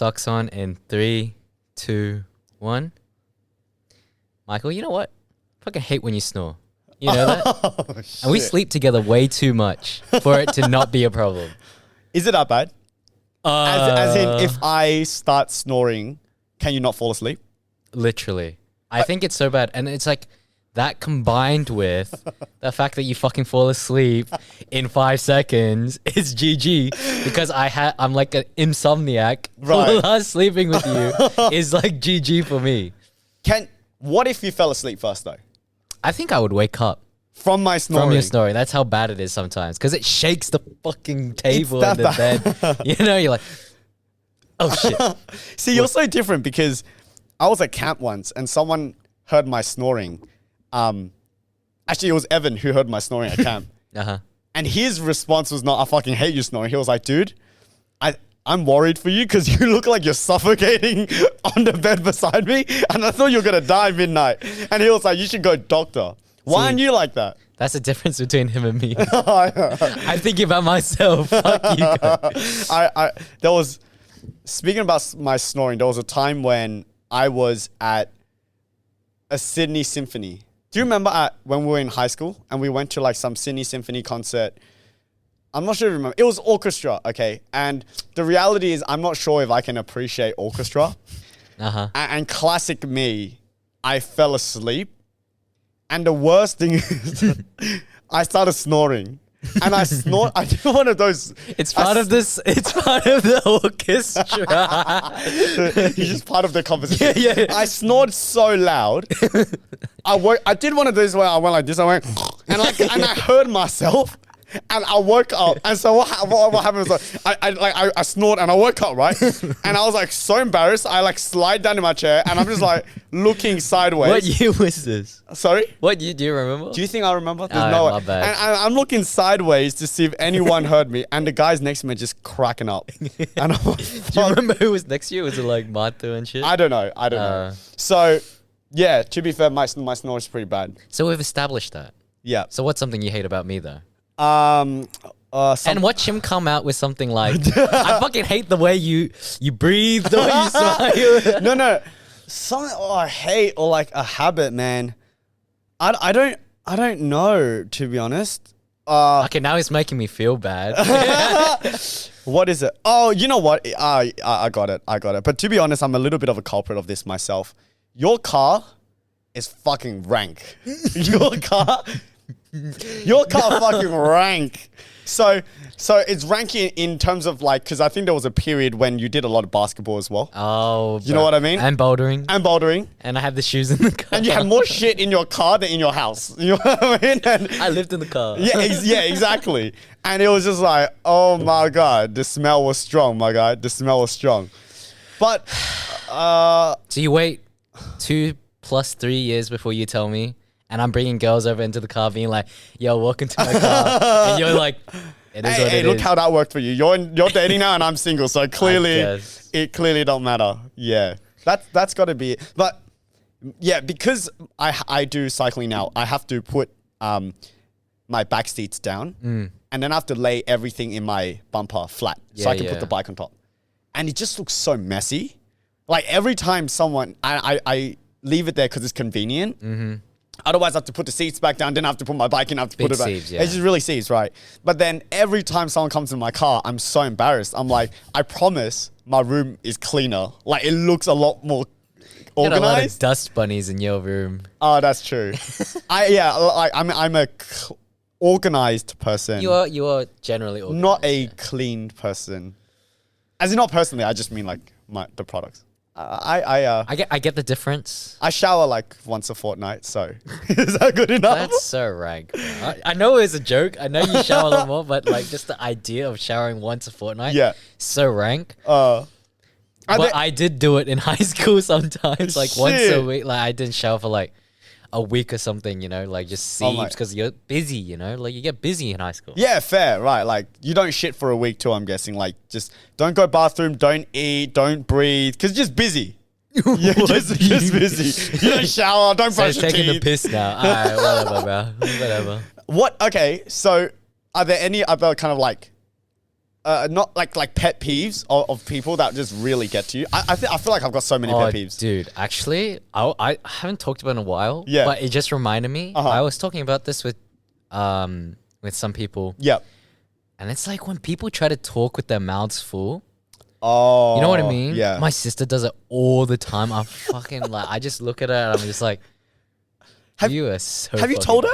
socks on in 3, 2, 1. Michael, you know what? I fucking hate when you snore. You know that? Oh, and we sleep together way too much for it to not be a problem. Is it that bad? As in, if I start snoring, can you not fall asleep? Literally. I think it's so bad. And it's like that combined with the fact that you fucking fall asleep in 5 seconds is GG because I'm like an insomniac. Right. Sleeping with you is like GG for me. What if you fell asleep first though? I think I would wake up. From my snoring? From your snoring. That's how bad it is sometimes. Because it shakes the fucking table and the bed. You know, you're like, oh shit. See, you're so different because I was at camp once and someone heard my snoring. Actually, it was Evan who heard my snoring at camp. And his response was not, I fucking hate you snoring. He was like, dude, I'm worried for you because you look like you're suffocating on the bed beside me. And I thought you were going to die midnight. And he was like, you should go doctor. Why aren't you like that? That's the difference between him and me. I'm thinking about myself. Fuck you guys. Speaking about my snoring, there was a time when I was at a Sydney Symphony. Do you remember when we were in high school and we went to like some Sydney Symphony concert? I'm not sure if you remember. It was orchestra, okay? And the reality is I'm not sure if I can appreciate orchestra. And classic me, I fell asleep. And the worst thing is I started snoring. And I snort. I did one of those. It's part of the orchestra. He's just part of the conversation. Yeah. I snored so loud. I did one of those where I went like this. I went, and I heard myself. And I woke up, and so what happened was I snored and I woke up, right? And I was like so embarrassed. I like slide down in my chair, and I'm just like looking sideways. What year was this? Sorry? What year? Do you remember? Do you think I remember? There's my bad. And I'm looking sideways to see if anyone heard me, and the guys next to me are just cracking up. And I'm like, do you remember who was next to you? Was it like Martha and shit? I don't know. So yeah, to be fair, my snore is pretty bad. So we've established that. Yeah. So what's something you hate about me though? And watch him come out with something like, I fucking hate the way you breathe, the way you smile. No. Something I hate or like a habit, man. I don't know, to be honest. Okay, now it's making me feel bad. What is it? Oh, you know what? I got it. But to be honest, I'm a little bit of a culprit of this myself. Your car is fucking rank. Your car fucking rank. So it's ranking in terms of like, because I think there was a period when you did a lot of basketball as well. Oh, you know what I mean? And bouldering. And I had the shoes in the car. And you had more shit in your car than in your house. You know what I mean? And I lived in the car. Yeah, exactly. And it was just like, oh my God, the smell was strong, my guy. The smell was strong. But so you wait 2 + 3 years before you tell me. And I'm bringing girls over into the car being like, yo, welcome to my car. And you're like, it is what it is. Look how that worked for you. You're dating now and I'm single. So clearly, it clearly don't matter. Yeah, that's got to be it. But yeah, because I do cycling now, I have to put my back seats down. And then I have to lay everything in my bumper flat so I can put the bike on top. And it just looks so messy. Like every time I leave it there because it's convenient. Otherwise, I have to put the seats back down. Then I have to put my bike in. I have to put it back. Sieves, yeah. It's just really seats, right? But then every time someone comes in my car, I'm so embarrassed. I'm like, I promise my room is cleaner. Like it looks a lot more organized. Got a lot of dust bunnies in your room. Oh, that's true. I'm a organized person. You are generally organized. Not a clean person. As in, not personally. I just mean like the products. I get the difference. I shower like once a fortnight, so is that good enough? That's so rank. I know it's a joke. I know you shower a lot more, but like just the idea of showering once a fortnight, so rank. But I did do it in high school sometimes, like once a week. Like I didn't shower for like a week or something, you know, like just seeps because you're busy, you know, like you get busy in high school. Yeah, fair, right? Like you don't shit for a week too, I'm guessing. Like just don't go bathroom, don't eat, don't breathe, because you're just busy. You're just busy. You don't shower, don't brush your teeth. Taking the piss now. All right, whatever, bro. Whatever. Okay, so are there any other kind of like not like pet peeves of people that just really get to you. I feel like I've got so many pet peeves. Dude, actually, I haven't talked about it in a while. Yeah. But it just reminded me. I was talking about this with some people. Yep. And it's like when people try to talk with their mouths full. Oh. You know what I mean? Yeah. My sister does it all the time. I'm fucking like, I just look at her and I'm just like, you are so Have you told her?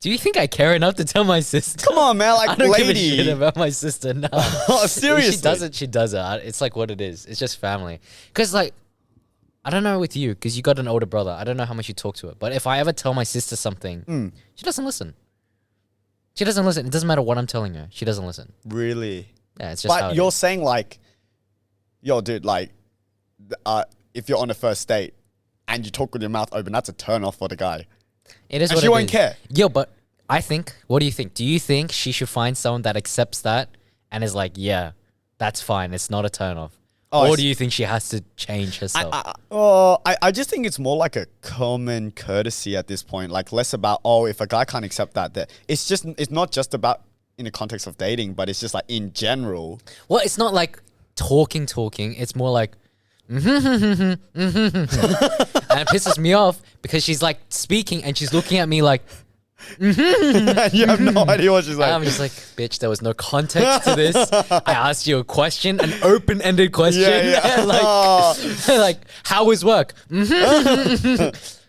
Do you think I care enough to tell my sister? Come on, man. Like, I don't lady. give a shit about my sister. No. Oh, seriously. She does it. It's like what it is. It's just family. Because like, I don't know with you, because you got an older brother. I don't know how much you talk to her. But if I ever tell my sister something, she doesn't listen. She doesn't listen. It doesn't matter what I'm telling her. She doesn't listen. Really? Yeah, it's just how But it you're is. saying like, yo, dude, like, if you're on a first date and you talk with your mouth open, that's a turn off for the guy. It is And what she it won't is. care. Yo, but I think, what do you think? Do you think she should find someone that accepts that and is like, yeah, that's fine. It's not a turn off. Oh, Or do you think she has to change herself? I just think it's more like a common courtesy at this point. Like less about, if a guy can't accept that it's not just about in the context of dating, but it's just like in general. Well, it's not like talking. It's more like, and it pisses me off because she's like speaking and she's looking at me like, You have no idea what she's like. I'm just like, bitch, there was no context to this. I asked you a question, an open-ended question. Yeah. like, how was work? I'm just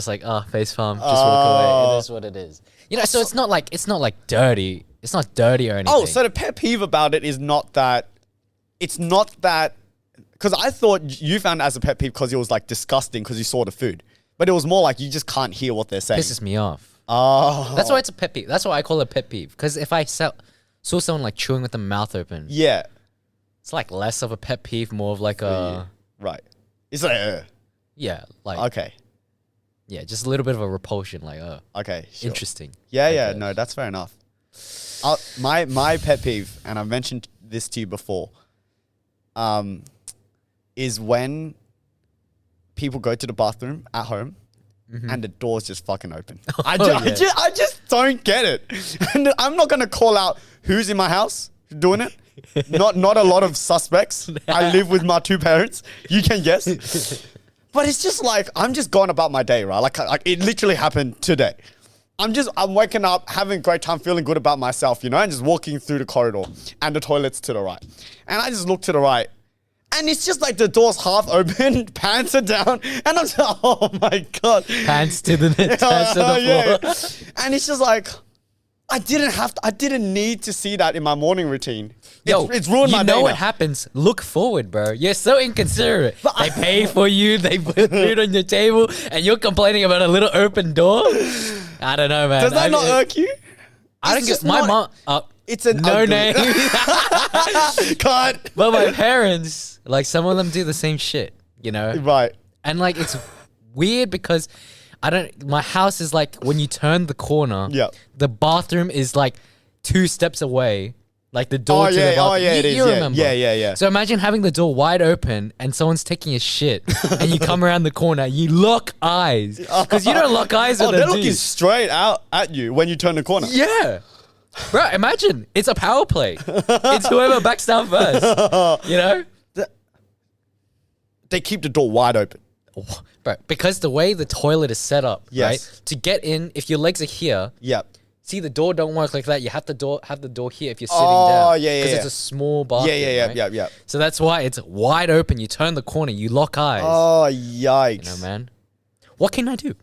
like, face palm, just walk away. It is what it is. You know, so it's not like dirty. It's not dirty or anything. Oh, so the pet peeve about it is not that, because I thought you found it as a pet peeve because it was like disgusting because you saw the food. But it was more like you just can't hear what they're saying. Pisses me off. Oh. That's why it's a pet peeve. That's why I call it a pet peeve. Because if I saw someone like chewing with the mouth open, Yeah. it's like less of a pet peeve, more of like a... Right. It's like, Yeah, like... Okay. Yeah, just a little bit of a repulsion, like, Okay. Sure. interesting. Yeah. No, that's fair enough. My pet peeve, and I've mentioned this to you before, is when people go to the bathroom at home and the door's just fucking open. I just don't get it. And I'm not going to call out who's in my house doing it. Not a lot of suspects. I live with my two parents. You can guess. But it's just like, I'm just going about my day, right? Like it literally happened today. I'm waking up, having a great time, feeling good about myself, you know, and just walking through the corridor and the toilet's to the right. And I just look to the right. And it's just like the door's half open, pants are down, and I'm just, oh my God. Pants to the floor. Yeah. And it's just like, I didn't need to see that in my morning routine. It's ruined my day. You know what happens? Look forward, bro. You're so inconsiderate. They pay for you, they put food on your table, and you're complaining about a little open door? I don't know, man. Does that not irk you? I don't get my mom. It's an no ugly. name. Cut. But my parents, like some of them do the same shit, you know? Right. And like it's weird because my house is like when you turn the corner, the bathroom is like 2 steps away. Like the door to the bathroom. Oh, yeah, it is. You remember. Yeah. So imagine having the door wide open and someone's taking a shit and you come around the corner, you lock eyes. Because you don't lock eyes with them, they're looking straight out at you when you turn the corner. Yeah. Bro, imagine. It's a power play. It's whoever backs down first. You know? They keep the door wide open. Bro, because the way the toilet is set up, right? To get in, if your legs are here, see, the door don't work like that. You have the door here if you're sitting down. Because it's a small bathroom. Yeah. So that's why it's wide open. You turn the corner, you lock eyes. Oh, yikes. You know, man. What can I do?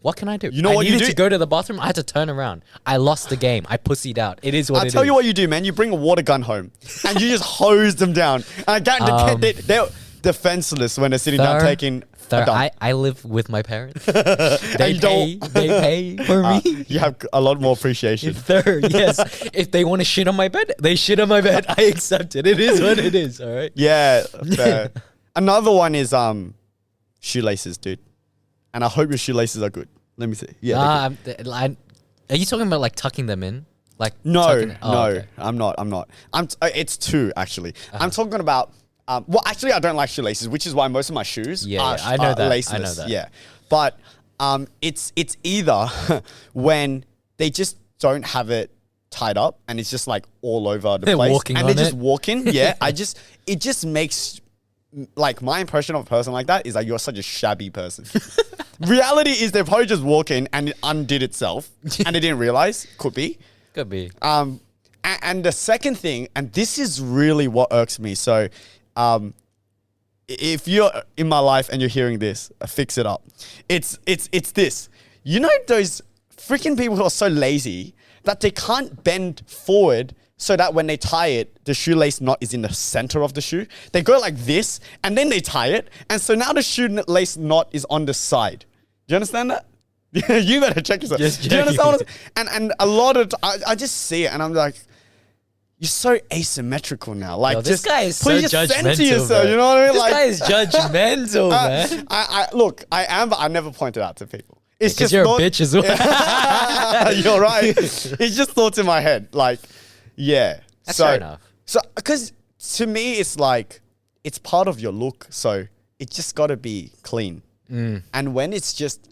You know what you do? I needed to go to the bathroom. I had to turn around. I lost the game. I pussied out. It is what it is. I'll tell you what you do, man. You bring a water gun home and you just hose them down. And I guarantee they're defenseless when they're sitting down taking a dump. I live with my parents. They pay for me. You have a lot more appreciation. Third, yes. If they want to shit on my bed, they shit on my bed. I accept it. It is what it is, all right? Yeah, fair. Another one is shoelaces, dude. And I hope your shoelaces are good. Let me see. Yeah. Are you talking about like tucking them in? Like no, okay. I'm not. It's 2 actually. I'm talking about. Well, actually, I don't like shoelaces, which is why most of my shoes are I know that. laceless. I know that. Yeah, but it's either when they just don't have it tied up and it's just like all over the place. Walking and on they're just it. walking. Yeah. It just makes like my impression of a person like that is like you're such a shabby person. Reality is they're probably just walking and it undid itself and they didn't realize. Could be. Could be. And the second thing, and this is really what irks me. So, if you're in my life and you're hearing this, fix it up. It's this. You know those freaking people who are so lazy that they can't bend forward so that when they tie it, the shoelace knot is in the center of the shoe. They go like this and then they tie it. And so now the shoelace knot is on the side. Do you understand that? You better check yourself. Just Do you understand what checking. and a lot of I just see it and I'm like, you're so asymmetrical now. Like, Yo, this just guy is so please just center judgmental, yourself. man. You know what I mean? This Like, guy is judgmental, man. look, I am, but I never point it out to people. It's Because just you're thought- a bitch as well. You're right. It's just thoughts in my head. Like, yeah. That's fair enough. So, because to me, it's like, it's part of your look. So, it's just got to be clean. And when it's just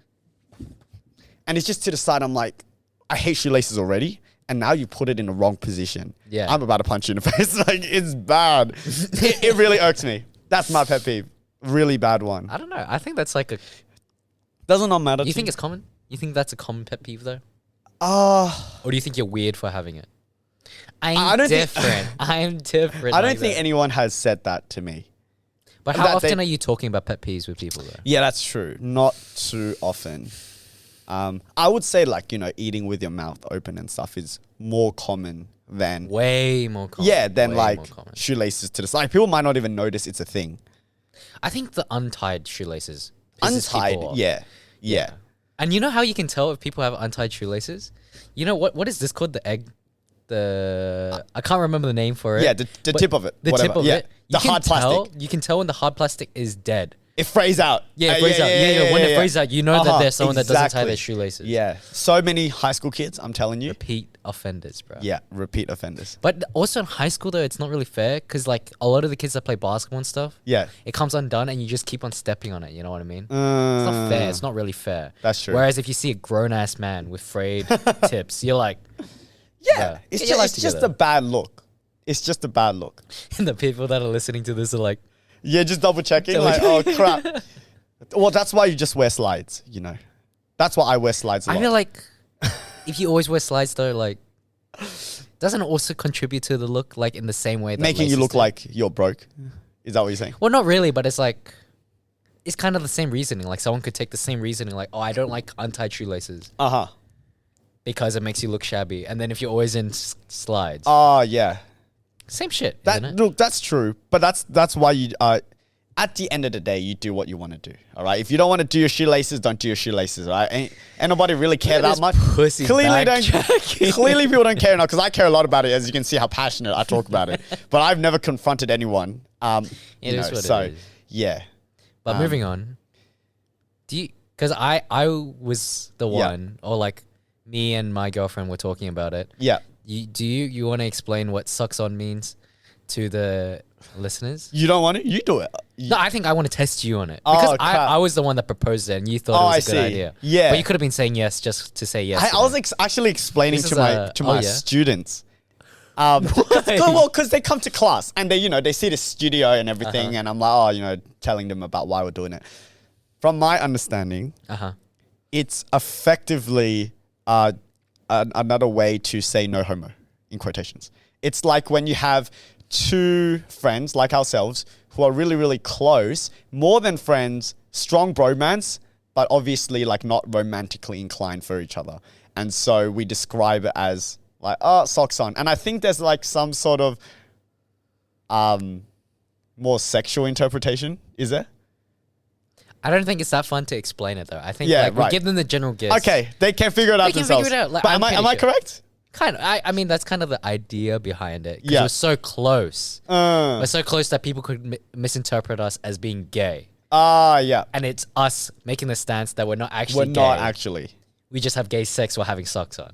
to the side, I'm like, I hate shoelaces already. And now you put it in the wrong position. Yeah. I'm about to punch you in the face. Like, it's bad. It really irks me. That's my pet peeve. Really bad one. I don't know. I think that's like a... Doesn't not matter. You think it's common? You think that's a common pet peeve though? Or Uh, do you think you're weird for having it? I I'm don't think- different. I'm different. I don't like think that. anyone has said that to me. But how that often they- are you talking about pet peeves with people though? Yeah, that's true. Not too often. I would say like, eating with your mouth open and stuff is more common than Way more common. than Way like more common. shoelaces to the side. People might not even notice it's a thing. I think the untied shoelaces. pisses Untied, people off. yeah. And you know how you can tell if people have untied shoelaces? You know what is this called? The egg? I can't remember the name for it. Yeah, the but tip of it. The whatever. tip of yeah. it. The You can hard tell- plastic. You can tell when the hard plastic is dead. It frays out. Yeah, it frays out. Yeah. When it frays out, you know that there's someone that doesn't tie exactly. their shoelaces. Yeah. So many high school kids, I'm telling you. Repeat offenders, bro. Yeah, repeat offenders. But also in high school though, it's not really fair because like a lot of the kids that play basketball and stuff, Yeah. it comes undone and you just keep on stepping on it. You know what I mean? It's not fair. It's not really fair. That's true. Whereas if you see a grown ass man with frayed tips, you're like, Yeah. It's Get your life just a together. bad look. It's just a bad look. and the people that are listening to this are like, Yeah, just double checking. Double Like, oh crap. Well, that's why you just wear slides, That's why I wear slides a lot. I feel like if you always wear slides though, like, doesn't it also contribute to the look like in the same way that Making you laces look do? like you're broke. Is that what you're saying? Well, not really, but it's like, it's kind of the same reasoning. Like someone could take the same reasoning, like, oh, I don't like untied shoelaces Uh-huh. because it makes you look shabby. And then if you're always in slides, Oh, yeah. same shit, That isn't it? look, that's true. But that's why you at the end of the day, you do what you want to do. All right. If you don't want to do your shoelaces, don't do your shoelaces. All right. Ain't nobody really care Look at that this much. pussy backtracking. Clearly, people don't care enough because I care a lot about it. As you can see, how passionate I talk about it. But I've never confronted anyone. It is what it so is. yeah. But moving on, because I was the Yeah. one, or like me and my girlfriend were talking about it. Yeah. You want to explain what socks on means to the listeners? You don't want it? You do it. No, I think I want to test you on it Oh, because crap. I was the one that proposed it, and you thought Oh, it was a I good see. idea. Yeah. but you could have been saying yes just to say yes. I was actually explaining This to is my a- to my oh, yeah? students. Why? Because they come to class and they see the studio and everything, and I'm like, telling them about why we're doing it. From my understanding, it's effectively another way to say no homo in quotations. It's like when you have two friends like ourselves who are really, really close, more than friends, strong bromance, but obviously like not romantically inclined for each other. And so we describe it as like, socks on. And I think there's like some sort of more sexual interpretation, is there? I don't think it's that fun to explain it though. I think Yeah, like we right. give them the general gist. Okay, they can figure it out They can themselves. figure it out. Like, but I'm am I pretty sure. correct? Kind of. I mean, that's kind of the idea behind it. 'Cause Yeah. we're so close. Uh. We're so close that people could misinterpret us as being gay. Yeah. And it's us making the stance that we're not actually We're gay. not actually. We just have gay sex while having socks on.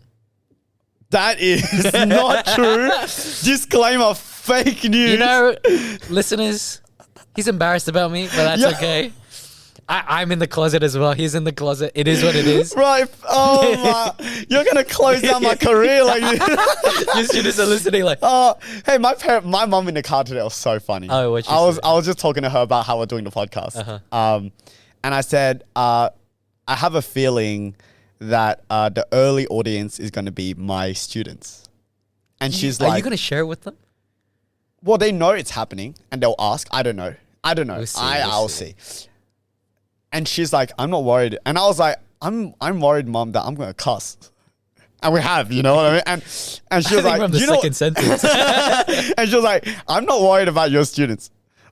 That is not true. Disclaimer, fake news. You know, listeners, he's embarrassed about me, but that's Yeah. okay. I'm in the closet as well. He's in the closet. It is what it is. Right. Oh my! You're gonna close down my career like this. Your students are listening like. Hey, my mom in the car today was so funny. Oh, what I was just talking to her about how we're doing the podcast. And I said, I have a feeling that the early audience is going to be my students. And she's like, are you going to share it with them? Well, they know it's happening and they'll ask. I don't know. We'll see, I'll see. And she's like, I'm not worried. And I was like, I'm worried, Mom, that I'm going to cuss. And we have, you know what I mean? And she was like, from the second sentence. And she was like, I'm not worried about your students.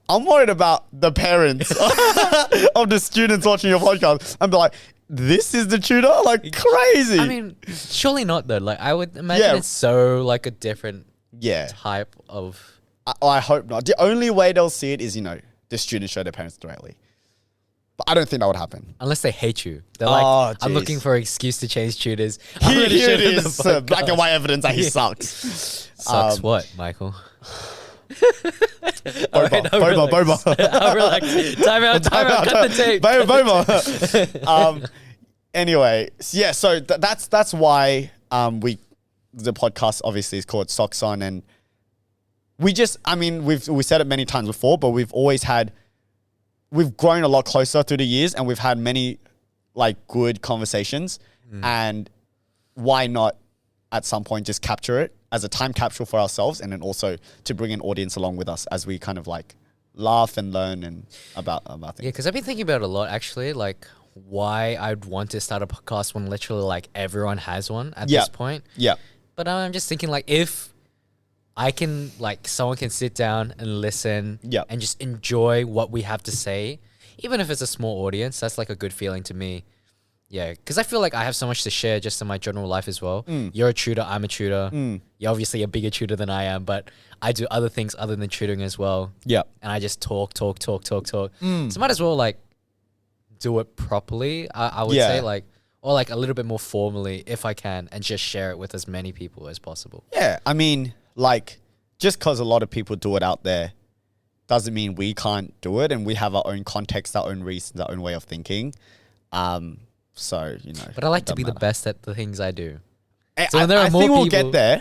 I'm worried about the parents of the students watching your podcast. I'm like, this is the tutor? Like, crazy. I mean, surely not though. Like, I would imagine it's so like a different type of. I hope not. The only way they'll see it is, the students show their parents directly. But I don't think that would happen. Unless they hate you. They're like, I'm looking for an excuse to change tutors. Here it is. Black and white evidence that he sucks. Sucks what, Michael? Boba. I'll relax. Time out. Cut the tape. Boba. Anyway, yeah, so that's why the podcast obviously is called Socks On, and we said it many times before, but we've grown a lot closer through the years, and we've had many like good conversations. And why not at some point just capture it as a time capsule for ourselves, and then also to bring an audience along with us as we kind of like laugh and learn and about things. Yeah, because I've been thinking about it a lot actually, like why I'd want to start a podcast when literally like everyone has one at this point. Yeah. But I'm just thinking like if I can like someone can sit down and listen and just enjoy what we have to say, even if it's a small audience, that's like a good feeling to me. Yeah, because I feel like I have so much to share just in my general life as well. You're a tutor, I'm a tutor. You're obviously a bigger tutor than I am, but I do other things other than tutoring as well. Yeah. And I just talk. So might as well like do it properly, I would say, like, or like a little bit more formally if I can, and just share it with as many people as possible. Yeah, I mean, like, just because a lot of people do it out there doesn't mean we can't do it, and we have our own context, our own reasons, our own way of thinking. So, But I like to be the best at the things I do. So when there are more people, we'll get there.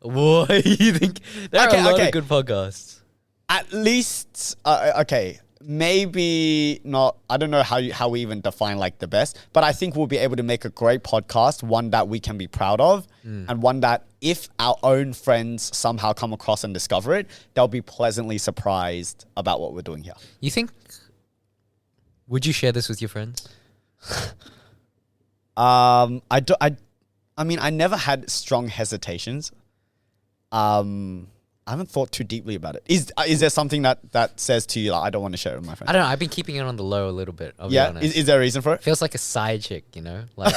What you think? There are a lot of good podcasts. At least, maybe not. I don't know how we even define like the best, but I think we'll be able to make a great podcast, one that we can be proud of, and one that if our own friends somehow come across and discover it, they'll be pleasantly surprised about what we're doing here. You think? Would you share this with your friends? I mean, I never had strong hesitations. I haven't thought too deeply about it. Is there something that says to you, like, I don't want to share it with my friends? I don't know. I've been keeping it on the low a little bit. I'll be honest. Is there a reason for it? Feels like a side chick, like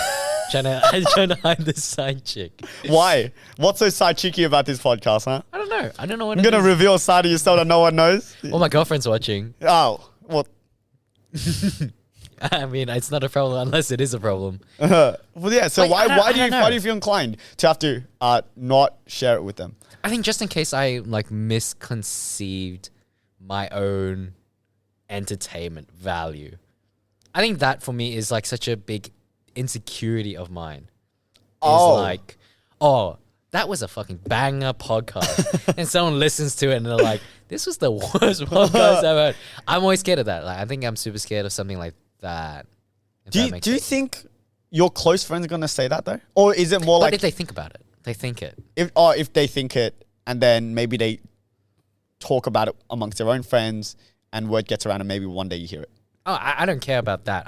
trying to hide this side chick. Why? What's so side chicky about this podcast, huh? I don't know. I don't know what I'm going to reveal a side of yourself that no one knows. Well, my girlfriend's watching. Oh, well. I mean, it's not a problem unless it is a problem. Well, yeah. So why do you feel inclined to have to not share it with them? I think just in case I like misconceived my own entertainment value. I think that for me is like such a big insecurity of mine. Is like, that was a fucking banger podcast. And someone listens to it and they're like, this was the worst podcast I've heard. I'm always scared of that. Like, I think I'm super scared of something like that. Do you think your close friends are going to say that though? Or is it more like... if they think about it. They think it. If they think it and then maybe they talk about it amongst their own friends and word gets around and maybe one day you hear it. Oh, I don't care about that.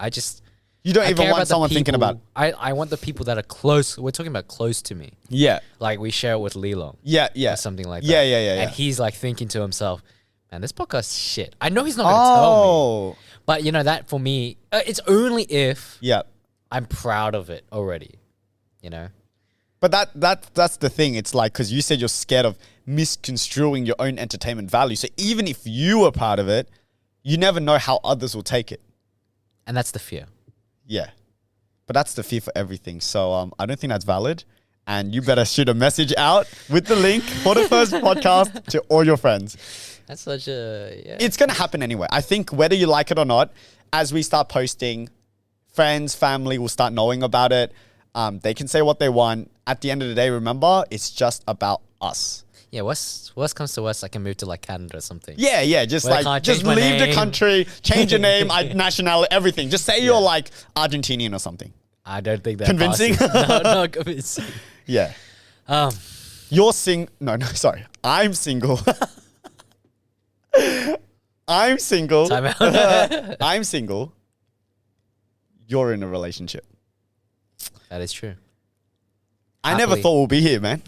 You don't even want someone thinking about it. I want the people that are close. We're talking about close to me. Yeah. Like we share it with Lilong. Yeah. Or something like that. Yeah. And he's like thinking to himself, man, this podcast is shit. I know he's not going to tell me. But that for me, it's only if I'm proud of it already, But that's the thing. It's like, because you said you're scared of misconstruing your own entertainment value. So even if you were part of it, you never know how others will take it. And that's the fear. Yeah. But that's the fear for everything. So I don't think that's valid. And you better shoot a message out with the link for the first podcast to all your friends. That's such a... Yeah. It's going to happen anyway. I think whether you like it or not, as we start posting, friends, family will start knowing about it. They can say what they want. At the end of the day, remember, it's just about us. Yeah, worst comes to worst, I can move to like Canada or something. Yeah, just just leave the country, change your name, nationality, everything. Just say you're like Argentinian or something. I don't think that convincing. No, not convincing. Yeah. You're sorry. I'm single. I'm single. Time out. I'm single. You're in a relationship. That is true. I never thought we'd be here, man.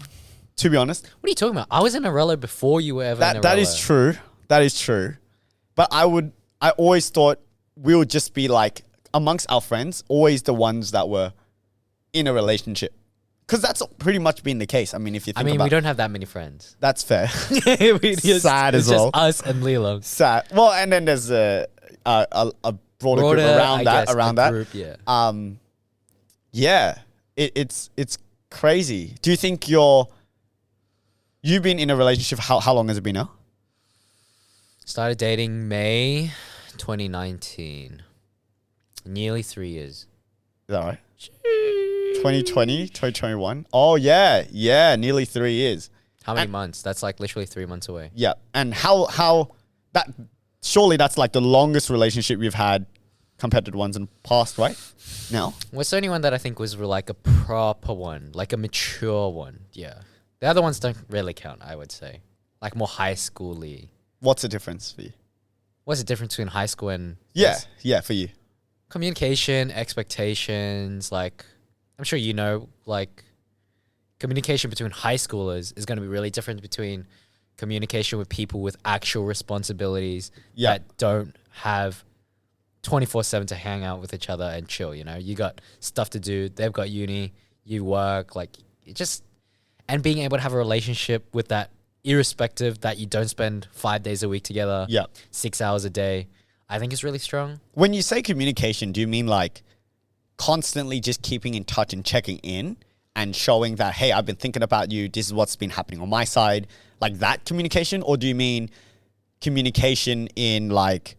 To be honest. What are you talking about? I was in a relo before you were ever in a relo. That is true. That is true. But I always thought we would just be like, amongst our friends, always the ones that were in a relationship. Because that's pretty much been the case. I mean, if you think about it. We don't have that many friends. That's fair. Sad as well. It's just us and Lilo. Sad. Well, and then there's a broader group around that. Group, yeah. Yeah. It's crazy. Do you think you've been in a relationship, how long has it been now? Started dating May 2019. Nearly 3 years. Is that right? 2020, 2021. Oh, yeah. Yeah, nearly 3 years. How many months? That's like literally 3 months away. Yeah. And surely that's like the longest relationship you've had compared to the ones in the past, right? Now? Well, it's the only one that I think was like a proper one, like a mature one. Yeah. The other ones don't really count, I would say. Like more high school-y. What's the difference for you? What's the difference between high school and... Yeah, for you. Communication, expectations, like... I'm sure you know, like... Communication between high schoolers is going to be really different between communication with people with actual responsibilities that don't have 24/7 to hang out with each other and chill, you know? You got stuff to do, they've got uni, you work, like... It just... And being able to have a relationship with that, irrespective that you don't spend 5 days a week together, 6 hours a day, I think is really strong. When you say communication, do you mean like constantly just keeping in touch and checking in and showing that, hey, I've been thinking about you, this is what's been happening on my side, like that communication? Or do you mean communication in like,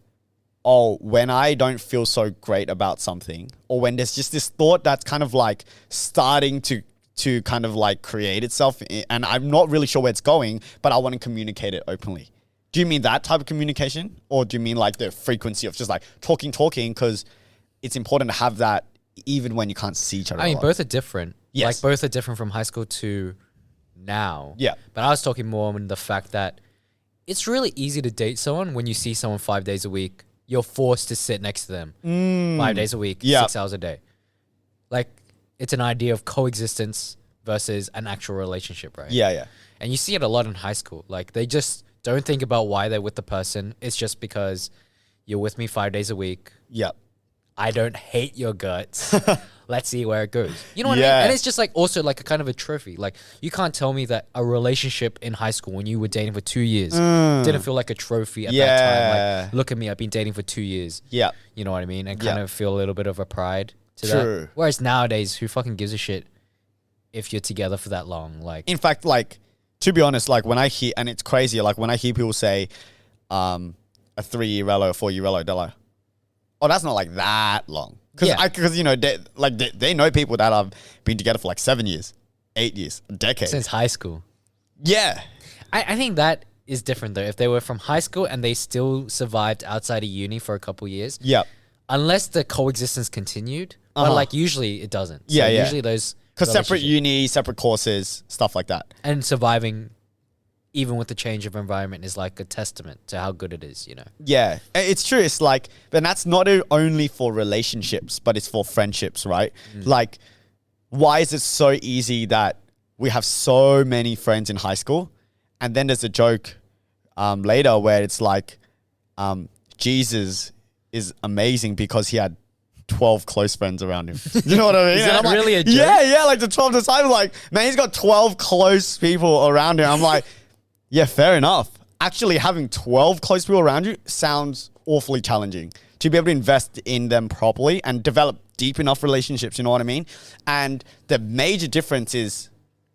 oh, when I don't feel so great about something, or when there's just this thought that's kind of like starting to kind of like create itself and I'm not really sure where it's going, but I want to communicate it openly. Do you mean that type of communication? Or do you mean like the frequency of just like talking? Because it's important to have that even when you can't see each other. I mean, both are different. Yes. Like both are different from high school to now. Yeah. But I was talking more on the fact that it's really easy to date someone when you see someone 5 days a week. You're forced to sit next to them 5 days a week, 6 hours a day. Like, it's an idea of coexistence versus an actual relationship, right? Yeah. And you see it a lot in high school. Like, they just don't think about why they're with the person. It's just because you're with me 5 days a week. Yep. I don't hate your guts. Let's see where it goes. You know what I mean? And it's just like also like a kind of a trophy. Like, you can't tell me that a relationship in high school when you were dating for 2 years didn't feel like a trophy at that time. Like, look at me, I've been dating for 2 years. Yeah. You know what I mean? And kind of feel a little bit of a pride to that. Whereas nowadays, who fucking gives a shit if you're together for that long? Like, in fact, like, to be honest, like when I hear, and it's crazy, like when I hear people say a 3-year relo, a 4-year relo, they're like, oh, that's not like that long. Because, you know, they know people that have been together for like 7 years, 8 years, a decade. Since high school. Yeah. I think that is different though. If they were from high school and they still survived outside of uni for a couple years. Yeah. Unless the coexistence continued. But like usually it doesn't. So usually those... Because separate uni, separate courses, stuff like that. And surviving, even with the change of environment, is like a testament to how good it is, you know? Yeah, it's true. It's like, and that's not only for relationships, but it's for friendships, right? Like, why is it so easy that we have so many friends in high school? And then there's a joke later where it's like, Jesus is amazing because he had 12 close friends around him. You know what I mean? Is that really a joke? Yeah, like the 12 disciples, like, man, he's got 12 close people around him. I'm like, yeah, fair enough. Actually, having 12 close people around you sounds awfully challenging to be able to invest in them properly and develop deep enough relationships, you know what I mean? And the major difference is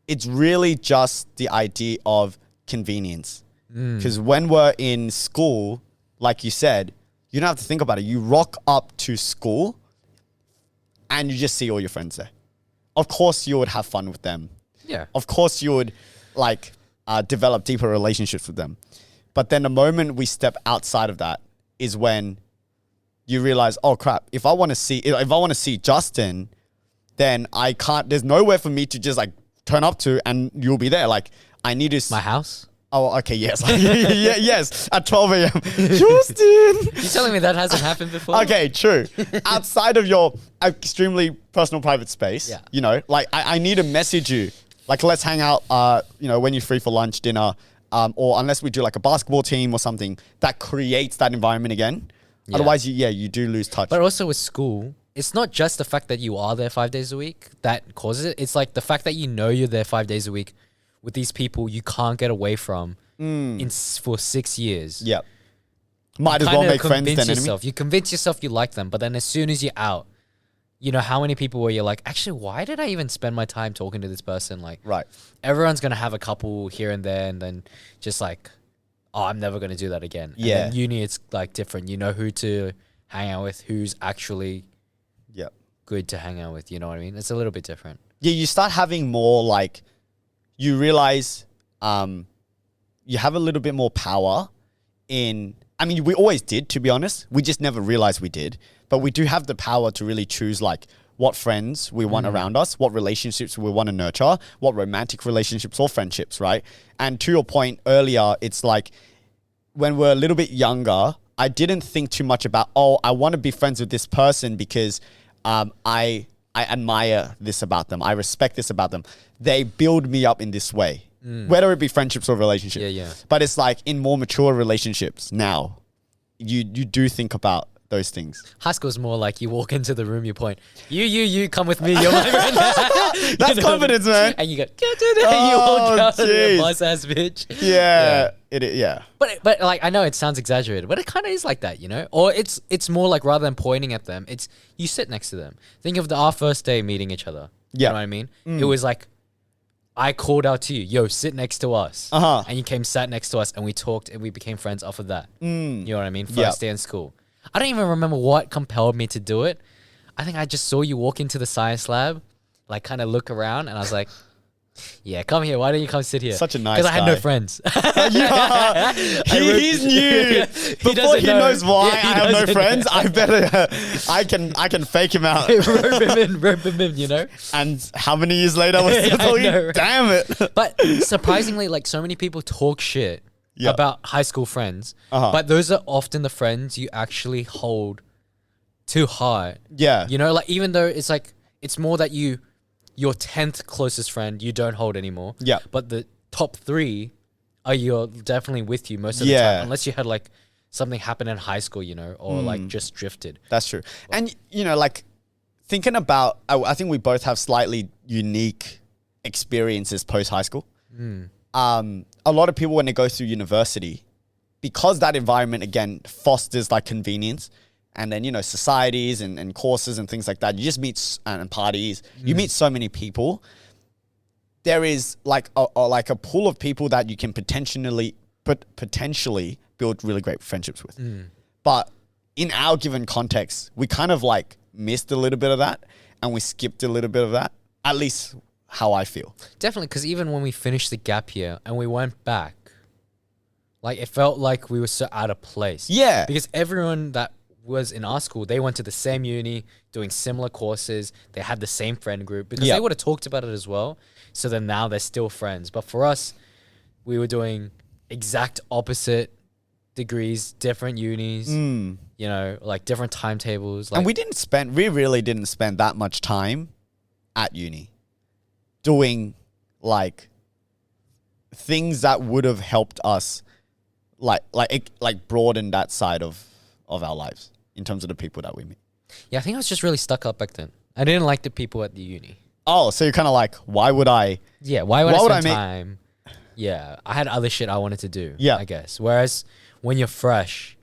it's really just the idea of convenience. Because when we're in school, like you said, you don't have to think about it. You rock up to school and you just see all your friends there. Of course you would have fun with them. Yeah. Of course you would like develop deeper relationships with them. But then the moment we step outside of that is when you realize, oh crap, if I want to see Justin, then I can't, there's nowhere for me to just like turn up to and you'll be there. Like I need to... My house? Oh, okay, yes. Yes, at 12 a.m. Justin! You telling me that hasn't happened before? Okay, true. Outside of your extremely personal private space, you know, like I need to message you. Like let's hang out, you know, when you're free for lunch, dinner, or unless we do like a basketball team or something that creates that environment again. Yeah. Otherwise, you do lose touch. But also with school, it's not just the fact that you are there 5 days a week that causes it. It's like the fact that you know you're there 5 days a week with these people you can't get away from for 6 years. Yep. Might as well make friends than enemies. You convince yourself you like them, but then as soon as you're out, you know how many people where you're like, actually, why did I even spend my time talking to this person? Like, right. Everyone's going to have a couple here and there and then just like, oh, I'm never going to do that again. Yeah. And then uni, it's like different. You know who to hang out with, who's actually good to hang out with. You know what I mean? It's a little bit different. Yeah, you start having more like, you realize you have a little bit more power in, I mean, we always did, to be honest. We just never realized we did. But we do have the power to really choose like what friends we want around us, what relationships we want to nurture, what romantic relationships or friendships, right? And to your point earlier, it's like when we're a little bit younger, I didn't think too much about, oh, I want to be friends with this person because I admire this about them. I respect this about them. They build me up in this way, whether it be friendships or relationships. Yeah. But it's like in more mature relationships now, you do think about those things. High school is more like you walk into the room, you point, you come with me, you're my friend. That's confidence, man. And you go, you walk out of the boss ass bitch. Yeah. Yeah. But like, I know it sounds exaggerated, but it kind of is like that, you know? Or it's more like rather than pointing at them, it's you sit next to them. Think of our first day meeting each other. Yeah. You know what I mean? It was like, I called out to you, yo, sit next to us. And you came, sat next to us, and we talked, and we became friends off of that. You know what I mean? First day in school. I don't even remember what compelled me to do it. I think I just saw you walk into the science lab, like kind of look around, and I was like, yeah, come here. Why don't you come sit here? Such a nice guy. Because I had no friends. He's new. Before he knows why I have no friends, I better, I can fake him out. Rope him in, you know? And how many years later was still talking? Right? Damn it. But surprisingly, like so many people talk shit about high school friends, but those are often the friends you actually hold too high. Yeah. You know, like even though it's like, it's more that your 10th closest friend you don't hold anymore. Yeah. But the top 3 are you're definitely with you most of the time. Unless you had like something happen in high school, you know, or like just drifted. That's true. And, you know, like thinking about, I think we both have slightly unique experiences post high school. A lot of people when they go through university, because that environment again fosters like convenience, and then, you know, societies and courses and things like that, you just meet and parties, you meet so many people. There is like a pool of people that you can potentially build really great friendships with. But in our given context, we kind of like missed a little bit of that and we skipped a little bit of that, at least how I feel. Definitely, because even when we finished the gap year and we went back, like it felt like we were so out of place. Yeah. Because everyone that was in our school, they went to the same uni, doing similar courses. They had the same friend group because they would have talked about it as well. So then now they're still friends. But for us, we were doing exact opposite degrees, different unis, you know, like different timetables. Like, and we really didn't spend that much time at uni doing like things that would have helped us like broaden that side of our lives in terms of the people that we meet. Yeah, I think I was just really stuck up back then. I didn't like the people at the uni. Oh, so you're kind of like, why would I? Yeah, why would I spend time? Yeah, I had other shit I wanted to do, I guess. Whereas when you're fresh,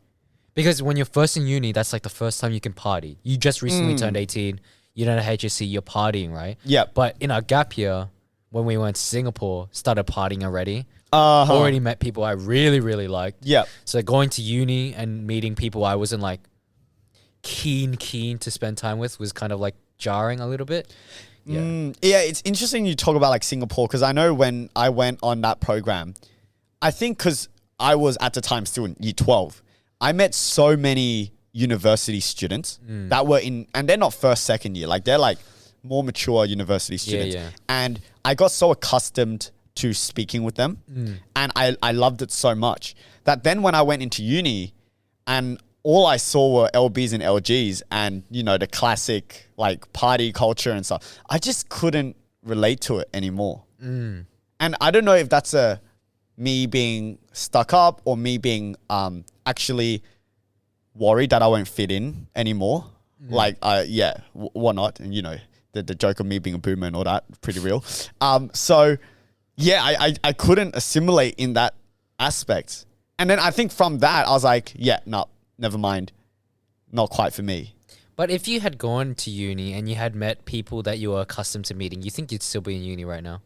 because when you're first in uni, that's like the first time you can party. You just recently turned 18. You know, at HSC, you're partying, right? Yeah. But in our gap year, when we went to Singapore, started partying already. Already met people I really, really liked. Yeah. So going to uni and meeting people I wasn't like keen to spend time with was kind of like jarring a little bit. Yeah. Yeah, it's interesting you talk about like Singapore, because I know when I went on that program, I think because I was at the time still in year 12, I met so many university students that were in, and they're not first, second year, like they're like more mature university students. Yeah. And I got so accustomed to speaking with them and I loved it so much that then when I went into uni and all I saw were LBs and LGs and, you know, the classic like party culture and stuff, I just couldn't relate to it anymore. And I don't know if that's me being stuck up or me being actually worried that I won't fit in anymore. Like, what not? And, you know, the joke of me being a boomer and all that, pretty real. So, yeah, I couldn't assimilate in that aspect. And then I think from that, I was like, yeah, no, never mind. Not quite for me. But if you had gone to uni and you had met people that you were accustomed to meeting, you think you'd still be in uni right now?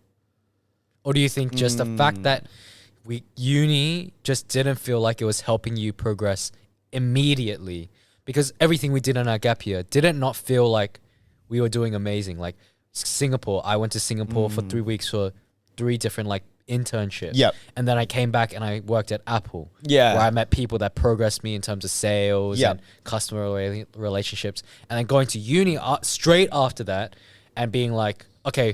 Or do you think just the fact that uni just didn't feel like it was helping you progress immediately? Because everything we did in our gap year didn't not feel like we were doing amazing. Like Singapore, I went to Singapore for 3 weeks for 3 different like internships. Yep. And then I came back and I worked at Apple. Yeah. Where I met people that progressed me in terms of sales and customer relationships. And then going to uni straight after that and being like, okay,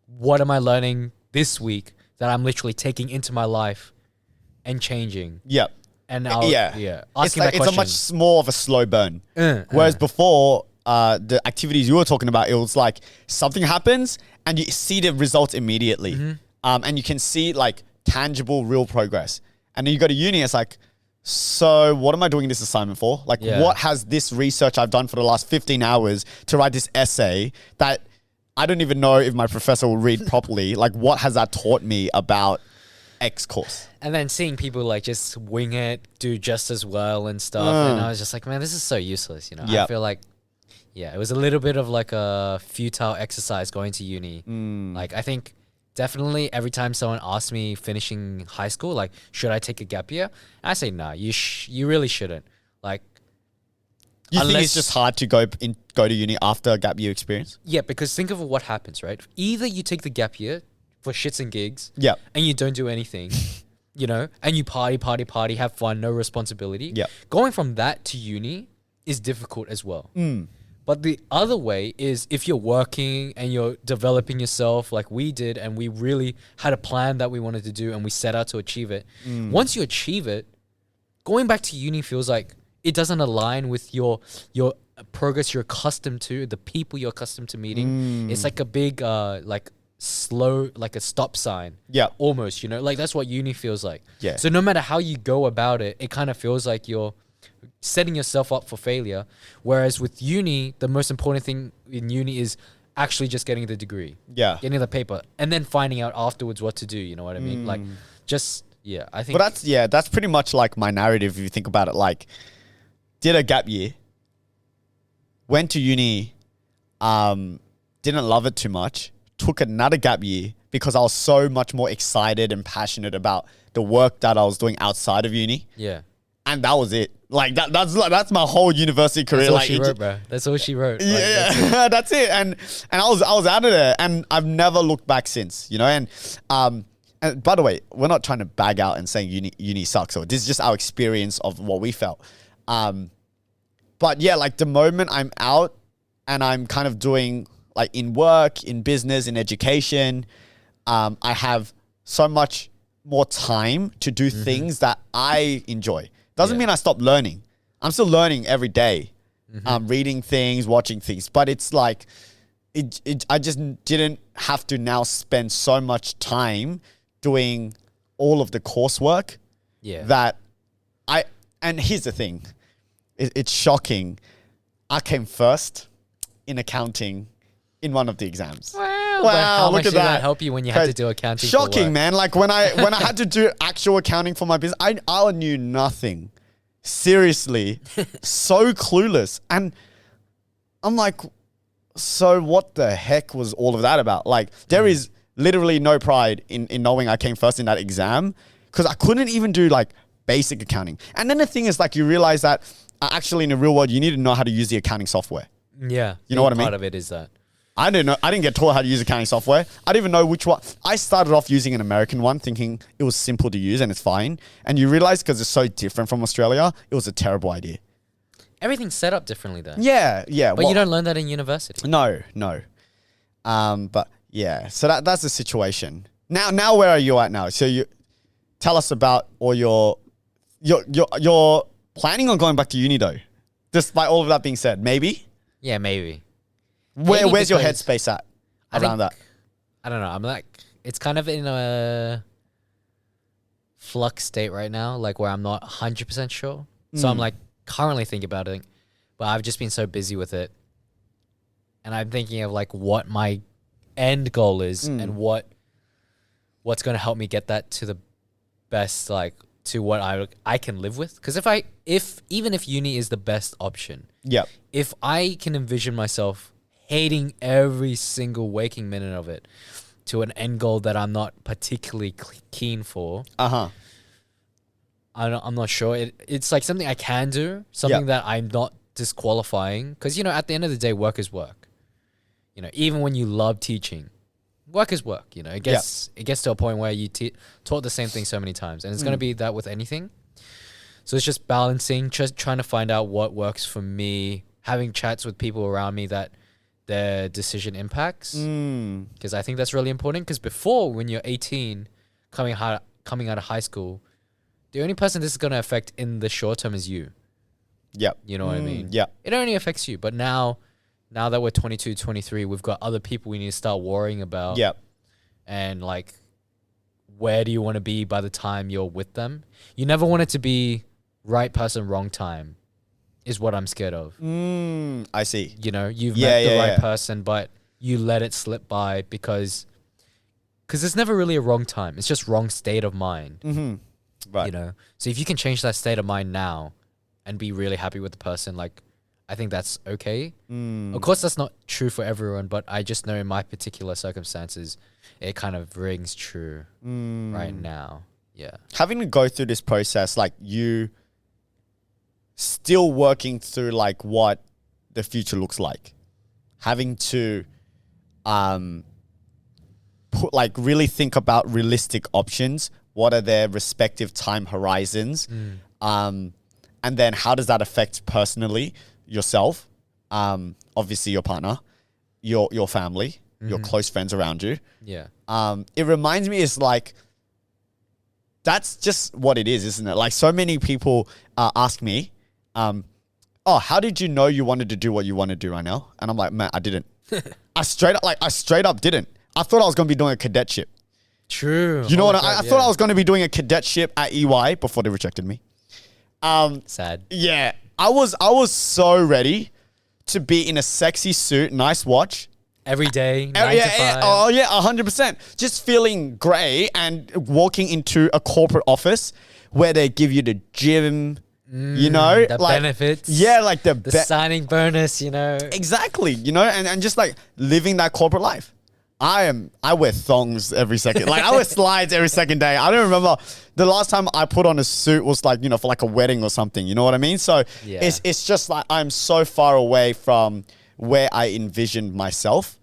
what am I learning this week that I'm literally taking into my life and changing? Yep. And asking that question. It's a much more of a slow burn. Whereas before, the activities you were talking about, it was like something happens and you see the results immediately. And you can see like tangible, real progress. And then you go to uni, it's like, so what am I doing this assignment for? Like, what has this research I've done for the last 15 hours to write this essay that I don't even know if my professor will read properly? Like, what has that taught me about X course? And then seeing people like just wing it, do just as well and stuff. And I was just like, man, this is so useless. You know, I feel like, it was a little bit of like a futile exercise going to uni. Like, I think definitely every time someone asks me finishing high school, like, should I take a gap year? I say, nah, you really shouldn't. Like, you think it's just hard to go to uni after a gap year experience? Yeah, because think of what happens, right? Either you take the gap year for shits and gigs, and you don't do anything, you know, and you party, have fun, no responsibility. Going from that to uni is difficult as well. But the other way is if you're working and you're developing yourself like we did, and we really had a plan that we wanted to do and we set out to achieve it. Once you achieve it, going back to uni feels like it doesn't align with your progress you're accustomed to, the people you're accustomed to meeting. It's like a big like slow, like a stop sign. Almost, you know, like that's what uni feels like. So no matter how you go about it, it kind of feels like you're setting yourself up for failure. Whereas with uni, the most important thing in uni is actually just getting the degree, getting the paper, and then finding out afterwards what to do. You know what I mean? Like, just I think. But that's pretty much like my narrative. If you think about it, like, did a gap year, went to uni, didn't love it too much, took another gap year because I was so much more excited and passionate about the work that I was doing outside of uni. And that was it. Like that's my whole university career. That's all like she wrote, bro. That's all she wrote. Yeah, that's it. And I was out of there, and I've never looked back since. You know, and by the way, we're not trying to bag out and saying uni sucks. Or this is just our experience of what we felt. But yeah, like the moment I'm out and I'm kind of doing like in work, in business, in education, I have so much more time to do things that I enjoy. Doesn't mean I stop learning. I'm still learning every day. Reading things, watching things. But it's like, I just didn't have to now spend so much time doing all of the coursework. And here's the thing. It's shocking. I came first in accounting in one of the exams. Wow, how much did that help you when you had to do accounting? Shocking, man. Like when I had to do actual accounting for my business, I knew nothing. Seriously, so clueless. And I'm like, so what the heck was all of that about? Like there is literally no pride in knowing I came first in that exam because I couldn't even do like basic accounting. And then the thing is like you realize that actually in the real world, you need to know how to use the accounting software. Yeah. You know what I mean? Part of it is that. I didn't know. I didn't get taught how to use accounting software. I didn't even know which one. I started off using an American one thinking it was simple to use and it's fine. And you realize because it's so different from Australia, it was a terrible idea. Everything's set up differently there. Yeah. But you don't learn that in university. No. But yeah, so that's the situation. Now where are you at now? So you tell us about all you're planning on going back to uni though. Despite all of that being said, maybe? Yeah, maybe. Where's your headspace at around that? I don't know. I'm like, it's kind of in a flux state right now, like where I'm not 100% sure. So I'm like currently thinking about it, but I've just been so busy with it. And I'm thinking of like what my end goal is and what's going to help me get that to the best, like to what I can live with. Because even if uni is the best option, if I can envision myself hating every single waking minute of it to an end goal that I'm not particularly keen for. I'm not sure. It's like something I can do, something that I'm not disqualifying. Because, you know, at the end of the day, work is work. You know, even when you love teaching, work is work. You know, it gets to a point where you taught the same thing so many times. And it's going to be that with anything. So it's just balancing, just trying to find out what works for me, having chats with people around me that their decision impacts, because I think that's really important. Because before, when you're 18, coming out of high school, the only person this is going to affect in the short term is you. You know what I mean? It only affects you. But now that we're 22, 23, we've got other people we need to start worrying about. And like, where do you want to be by the time you're with them? You never want it to be right person, wrong time. Is what I'm scared of. I see. You know, you've met the right person, but you let it slip by because it's never really a wrong time. It's just wrong state of mind. Right. You know, so if you can change that state of mind now and be really happy with the person, like, I think that's okay. Of course, that's not true for everyone, but I just know in my particular circumstances, it kind of rings true right now. Yeah. Having to go through this process, like you still working through like what the future looks like, having to really think about realistic options, what are their respective time horizons, and then how does that affect personally yourself, obviously your partner, your family, your close friends around you. It reminds me, it's like that's just what it is, isn't it? Like so many people ask me, how did you know you wanted to do what you want to do right now? And I'm like, man, I didn't. I straight up didn't. I thought I was going to be doing a cadetship. True. You know what? I thought I was going to be doing a cadetship at EY before they rejected me. Sad. Yeah. I was so ready to be in a sexy suit, nice watch. Every day, 9 to 5. Oh, yeah, 100%. Just feeling great and walking into a corporate office where they give you the gym, you know, the like benefits. Yeah, like the signing bonus, you know. Exactly, you know, and just like living that corporate life. I wear thongs every second. Like I wear slides every second day. I don't remember the last time I put on a suit was like, you know, for like a wedding or something. You know what I mean? So it's just like I'm so far away from where I envisioned myself.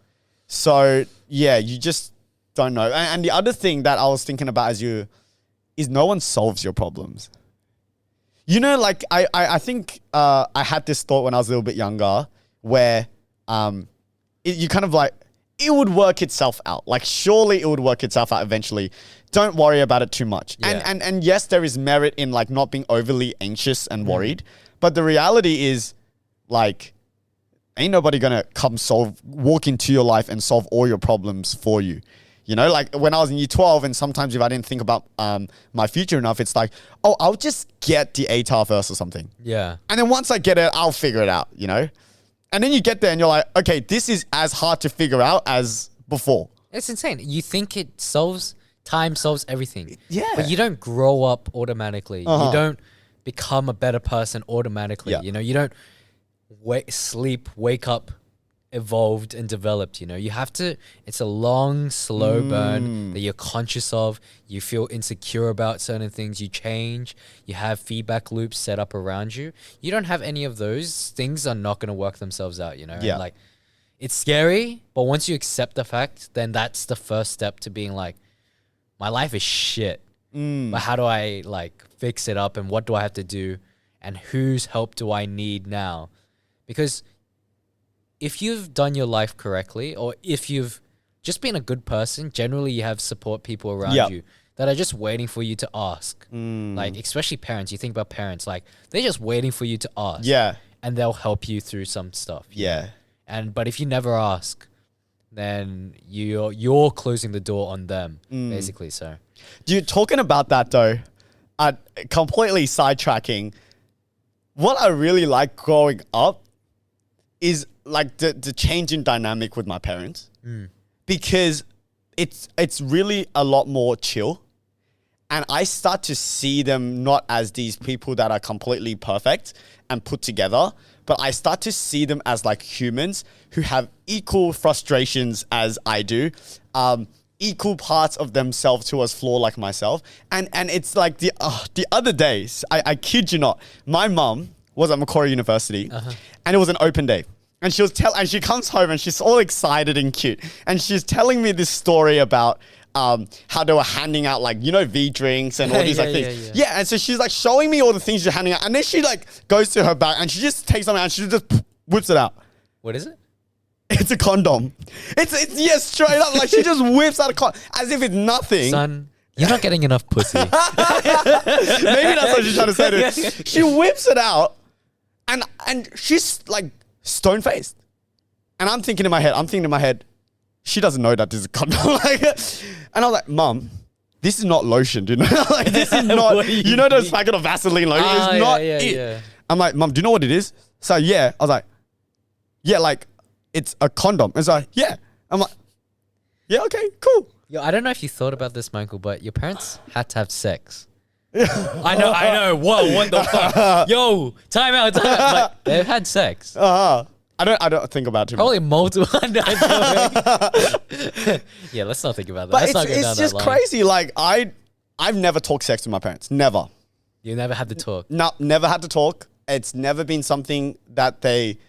So yeah, you just don't know. And the other thing that I was thinking about is no one solves your problems. You know, like I think I had this thought when I was a little bit younger where you kind of like, it would work itself out. Like, surely it would work itself out eventually. Don't worry about it too much. Yeah. And yes, there is merit in like not being overly anxious and worried. But the reality is like, ain't nobody gonna walk into your life and solve all your problems for you. You know, like when I was in year 12 and sometimes if I didn't think about my future enough, it's like, oh, I'll just get the ATAR first or something. Yeah. And then once I get it, I'll figure it out, you know? And then you get there and you're like, okay, this is as hard to figure out as before. It's insane. You think time solves everything. Yeah. But you don't grow up automatically. You don't become a better person automatically. Yeah. You know, you don't wake up evolved and developed, you know. You have to, it's a long, slow burn that you're conscious of. You feel insecure about certain things. You change. You have feedback loops set up around you. You don't have any of those. Things are not going to work themselves out, you know. Yeah. And like, it's scary, but once you accept the fact, then that's the first step to being like, my life is shit. But how do I like fix it up, and what do I have to do, and whose help do I need now? Because if you've done your life correctly, or if you've just been a good person, generally you have support people around you that are just waiting for you to ask. Like, especially parents. You think about parents, like they're just waiting for you to ask. Yeah. And they'll help you through some stuff. Yeah. But if you never ask, then you're closing the door on them, basically. So, Dude, talking about that though, completely sidetracking. What I really like growing up is like the change in dynamic with my parents, because it's really a lot more chill, and I start to see them not as these people that are completely perfect and put together, but I start to see them as like humans who have equal frustrations as I do, equal parts of themselves who was flawed like myself. And it's like the other days, I kid you not, my mum was at Macquarie University and it was an open day. And she comes home and she's all excited and cute. And she's telling me this story about how they were handing out, like, you know, V drinks and all these things. Yeah, and so she's like showing me all the things you're handing out. And then she like goes to her bag and she just takes something out and she just whips it out. what is it? It's a condom. It's yeah, straight up. Like she just whips out a condom as if it's nothing. Son, you're not getting enough pussy. Maybe that's what she's trying to say to me. She whips it out and she's like stone faced. And I'm thinking in my head, she doesn't know that this is a condom. And I was like, Mum, this is not lotion, do you know? Like, this is not, you know those packet of Vaseline lotion? It's not it. Yeah. I'm like, Mum, do you know what it is? So yeah. I was like, yeah, like it's a condom. It's like, yeah. I'm like, yeah, okay, cool. Yo, I don't know if you thought about this, Michael, but your parents had to have sex. I know. Whoa, what the fuck? Yo, time out. Like, they've had sex. I don't think about it too much. Probably multiple. Yeah, let's not think about that. But Let's not go down it's just that line. crazy. Like I've never talked sex with my parents. Never. You never had to talk. No, never had to talk. It's never been something that they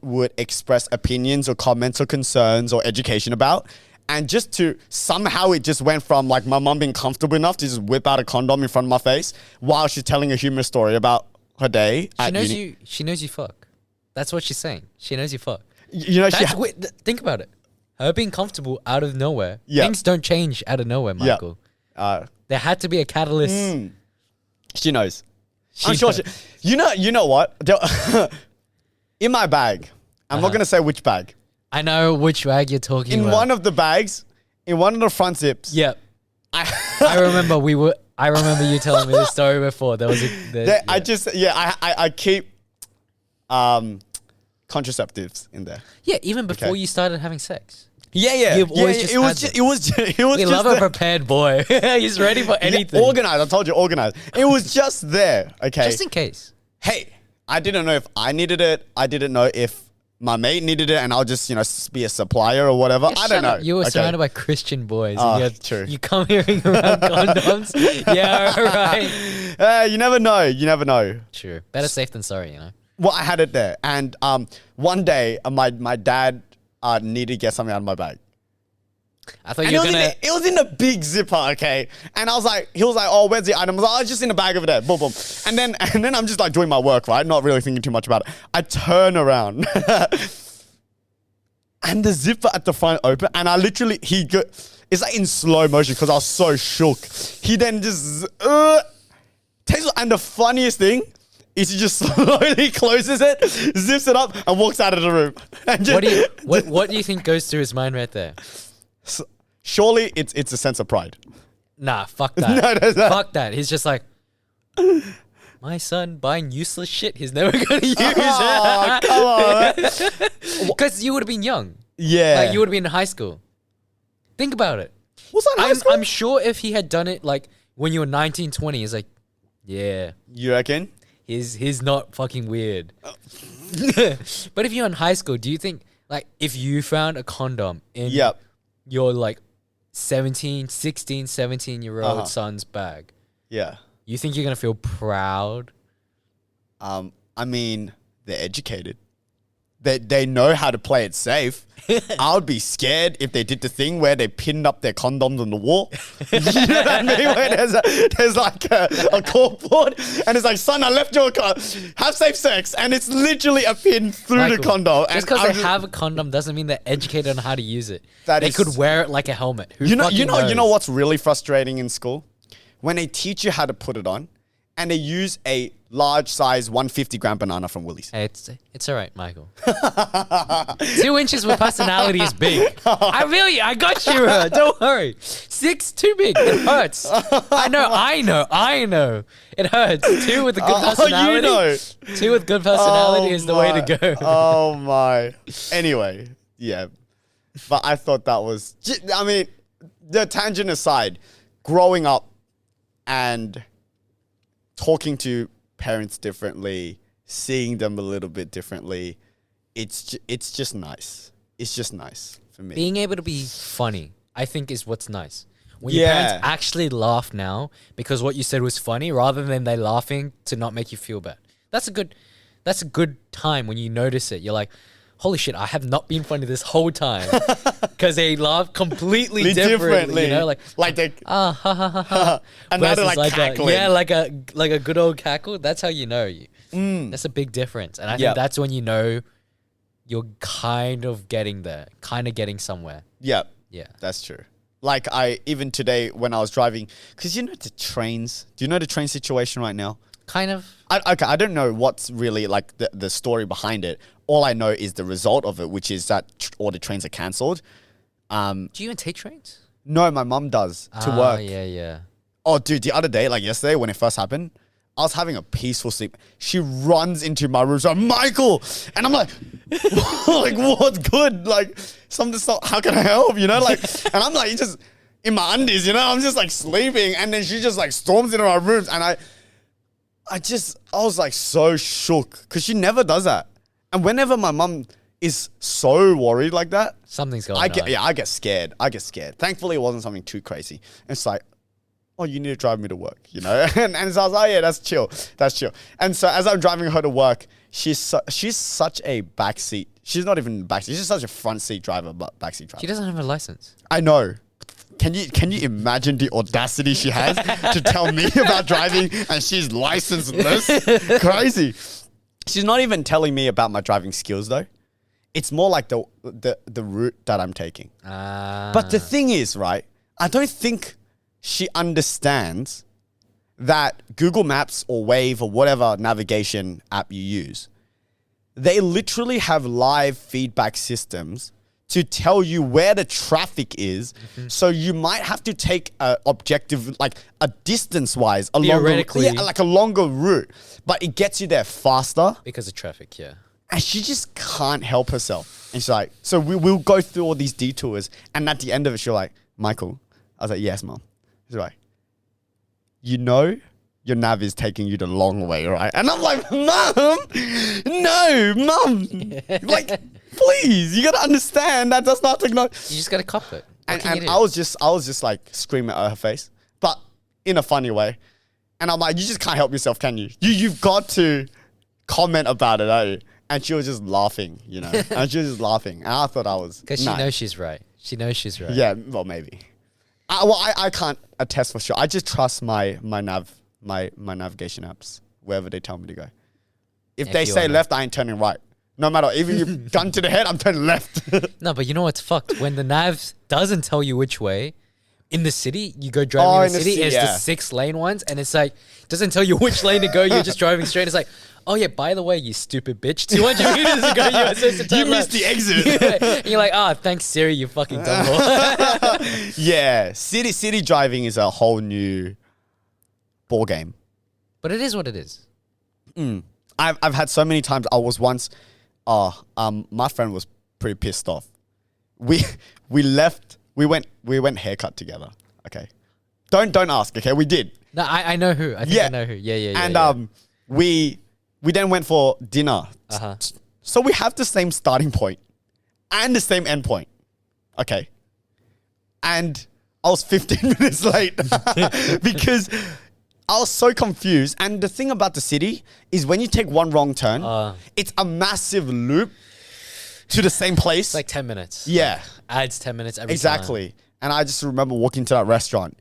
would express opinions or comments or concerns or education about. And just to somehow it just went from like my mum being comfortable enough to just whip out a condom in front of my face while she's telling a humorous story about her day. She knows you fuck. That's what she's saying. She knows you fuck. You know, think about it. Her being comfortable out of nowhere. Yeah. Things don't change out of nowhere, Michael. Yeah. There had to be a catalyst. She knows. I'm sure she. You know what? In my bag, I'm not gonna say which bag. I know which bag you're talking about. In one of the bags, in one of the front zips. Yep. I remember you telling me this story before. There was I keep contraceptives in there. Yeah, even before you started having sex. Yeah. You've always just it was we love a prepared boy. He's ready for anything. Organized. I told you, organized. It was just there. Okay. Just in case. Hey, I didn't know if I needed it. I didn't know if my mate needed it, and I'll just, be a supplier or whatever. Yeah, I don't know. You were surrounded by Christian boys. True. You come hearing around condoms. Yeah, right. You never know. You never know. True. Better safe than sorry, you know. Well, I had it there, and one day my dad needed to get something out of my bag. I thought you were gonna. It was in a big zipper, okay. And he was like, "Oh, where's the item?" I was like, "Oh, it's just in the bag over there." Boom, boom. And then I'm just like doing my work, right? Not really thinking too much about it. I turn around, and the zipper at the front open, and I literally it's like in slow motion because I was so shook. He then just takes, and the funniest thing is he just slowly closes it, zips it up, and walks out of the room. And What do you think goes through his mind right there? Surely it's a sense of pride. Nah, fuck that. No. Fuck that. He's just like, my son buying useless shit he's never going to use. Oh, come on. Because you would have been young. Yeah. Like, you would have been in high school. Think about it. Was that high school? I'm sure if he had done it like when you were 19, 20, he's like, yeah. You reckon? He's not fucking weird. But if you're in high school, do you think Like, if you found a condom in your, like, 16, 17-year-old son's bag. Yeah. You think you're going to feel proud? I mean, they're educated. They know how to play it safe. I would be scared if they did the thing where they pinned up their condoms on the wall. You know what I mean? Where there's like a corkboard and it's like, son, I left your car. Have safe sex. And it's literally a pin through the condom. Just because they have a condom doesn't mean they're educated on how to use it. They could wear it like a helmet. You know what's really frustrating in school? When they teach you how to put it on and they use a large size 150-gram banana from Woolies. Hey, it's all right, Michael. 2 inches with personality is big. I got you. Don't worry. 6, too big. It hurts. I know. It hurts. 2 with a good personality. You know. 2 with good personality is the way to go. Oh my. Anyway, yeah. But I thought that was, I mean, the tangent aside, growing up and talking to parents differently, seeing them a little bit differently, it's just nice. It's just nice for me. Being able to be funny, I think, is what's nice. When your parents actually laugh now because what you said was funny, rather than they laughing to not make you feel bad. That's a good time when you notice it. You're like, holy shit, I have not been funny this whole time. Because they laugh completely differently. You know, like they ha ha ha ha. And now they're like cackling. Like a good old cackle. That's how you know. That's a big difference. And I think that's when you know you're kind of getting there, kind of getting somewhere. Yeah, that's true. Like even today when I was driving, because you know the trains. Do you know the train situation right now? Kind of. I don't know what's really like the story behind it. All I know is the result of it, which is that all the trains are cancelled. Do you even take trains? No, my mum does to work. Yeah. Oh, dude, the other day, like yesterday when it first happened, I was having a peaceful sleep. She runs into my room, so Michael, and I'm like, like what's good? Like something's not. How can I help? You know, like, and I'm like just in my undies. You know, I'm just like sleeping, and then she just like storms into my room, and I was like so shook because she never does that. And whenever my mum is so worried like that, something's going on. Yeah, I get scared. Thankfully, it wasn't something too crazy. And it's like, oh, you need to drive me to work, you know? and so I was like, oh, yeah, that's chill. And so as I'm driving her to work, she's such a backseat. She's not even backseat. She's just such a front seat driver, but backseat driver. She doesn't have a license. I know. Can you imagine the audacity she has to tell me about driving and she's licenseless? Crazy. She's not even telling me about my driving skills though. It's more like the route that I'm taking. But the thing is, right, I don't think she understands that Google Maps or Wave or whatever navigation app you use, they literally have live feedback systems to tell you where the traffic is. So you might have to take a objective, like a distance-wise, a longer route, but it gets you there faster. Because of traffic, yeah. And she just can't help herself. And she's like, so we'll go through all these detours. And at the end of it, she's like, Michael. I was like, yes, Mom. She's like, you know your nav is taking you the long way, right? And I'm like, Mom, no, Mom. Like, please, you got to understand that that's not technology. You just got to cop it. And I was just like screaming at her face, but in a funny way. And I'm like, you just can't help yourself, can you? You've got to comment about it, eh? And she was just laughing, you know. And she was just laughing. And I thought I was because she knows she's right. She knows she's right. Yeah, well, maybe. I can't attest for sure. I just trust my navigation apps wherever they tell me to go. If they say left, I ain't turning right. No matter, even you gun to the head, I'm turning left. No, but you know what's fucked? When the nav doesn't tell you which way, in the city, you go driving in the city, it's the 6-lane ones, and it's like, doesn't tell you which lane to go, you're just driving straight. It's like, oh yeah, by the way, you stupid bitch, 200 meters ago, you were supposed to turn You missed the exit. Yeah. And you're like, thanks Siri, you fucking dumbo. Yeah, city driving is a whole new ball game. But it is what it is. I've had so many times, I was once, my friend was pretty pissed off. We went haircut together. Okay. Don't ask, okay? We did. No, I know who. I think I know who. Yeah. And we then went for dinner. Uh-huh. So we have the same starting point. and the same endpoint. Okay. And I was 15 minutes late because I was so confused. And the thing about the city is when you take one wrong turn, it's a massive loop to the same place. It's like 10 minutes. Yeah. Like, adds 10 minutes every time. Exactly. And I just remember walking to that restaurant.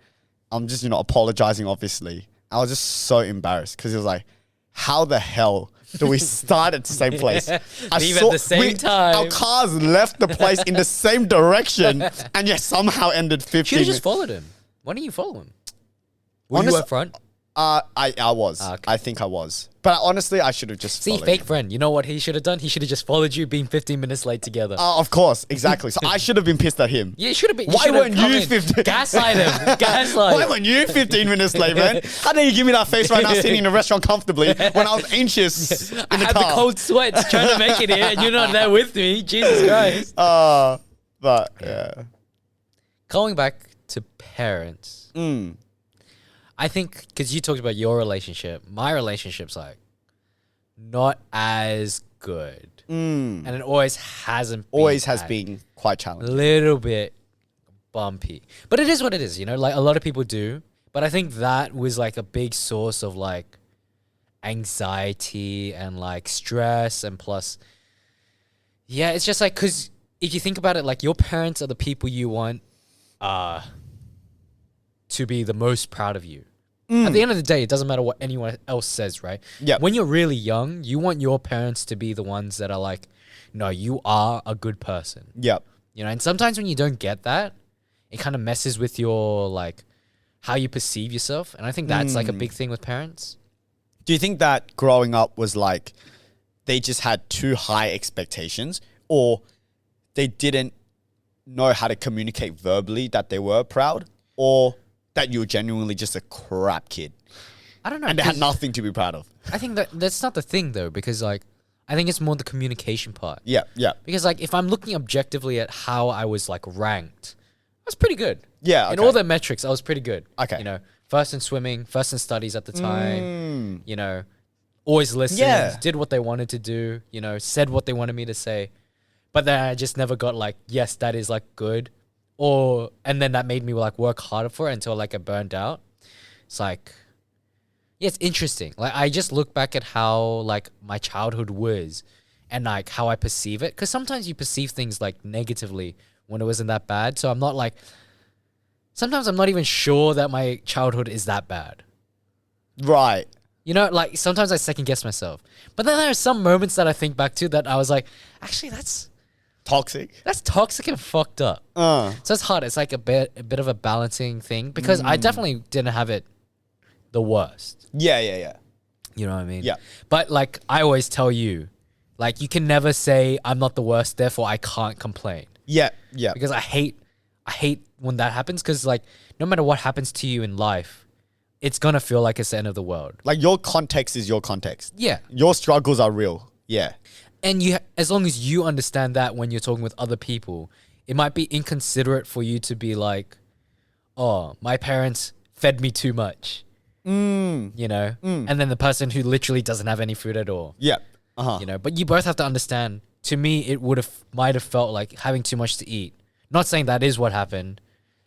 I'm just, apologizing, obviously. I was just so embarrassed because it was like, how the hell do we start at the same place? Leave at the same time. Our cars left the place in the same direction and yet somehow ended 15 Should have just followed him. Why didn't you follow him? Were you up front? I was. Okay. I think I was. But honestly, I should have just followed fake him. friend. You know what he should have done? He should have just followed you being 15 minutes late together. Of course. Exactly. So I should have been pissed at him. Yeah, you should have been. Why weren't you 15? Gaslight him. Gaslight. Why weren't you 15 minutes late, man? How dare you give me that face right now sitting in a restaurant comfortably when I was anxious in the car? I had the cold sweats trying to make it here and you're not there with me. Jesus Christ. But yeah. Going back to parents. I think because you talked about your relationship, my relationship's like not as good. And it always hasn't been. Always has been quite challenging. A little bit bumpy. But it is what it is, like a lot of people do. But I think that was like a big source of like anxiety and like stress and plus, yeah, it's just like, because if you think about it, like your parents are the people you want to be the most proud of you. At the end of the day, it doesn't matter what anyone else says, right? Yeah. When you're really young, you want your parents to be the ones that are like, no, you are a good person. Yep. And sometimes when you don't get that, it kind of messes with your like how you perceive yourself. And I think that's like a big thing with parents. Do you think that growing up was like they just had too high expectations, or they didn't know how to communicate verbally that they were proud, or that you were genuinely just a crap kid? I don't know. And they had nothing to be proud of. I think that's not the thing though, because like I think it's more the communication part. Yeah, yeah. Because like if I'm looking objectively at how I was like ranked, I was pretty good. Yeah, okay. In all the metrics, I was pretty good. Okay. First in swimming, first in studies at the time. Always listened, did what they wanted to do. Said what they wanted me to say, but then I just never got like, yes, that is like good. And then that made me like work harder for it until like I burned out. It's like, yeah, it's interesting. Like I just look back at how like my childhood was and like how I perceive it. Cause sometimes you perceive things like negatively when it wasn't that bad. So I'm not like, sometimes I'm not even sure that my childhood is that bad. Right. Like sometimes I second guess myself. But then there are some moments that I think back to that I was like, actually that's toxic. That's toxic and fucked up. So it's hard. It's like a bit of a balancing thing because I definitely didn't have it the worst. Yeah. You know what I mean? Yeah. But like I always tell you, like you can never say I'm not the worst, therefore I can't complain. Yeah. Because I hate when that happens because like no matter what happens to you in life, it's gonna feel like it's the end of the world. Like your context is your context. Yeah. Your struggles are real. Yeah. And as long as you understand that when you're talking with other people, it might be inconsiderate for you to be like, oh, my parents fed me too much. And then the person who literally doesn't have any food at all. Yeah. But you both have to understand, to me, it might have felt like having too much to eat. Not saying that is what happened,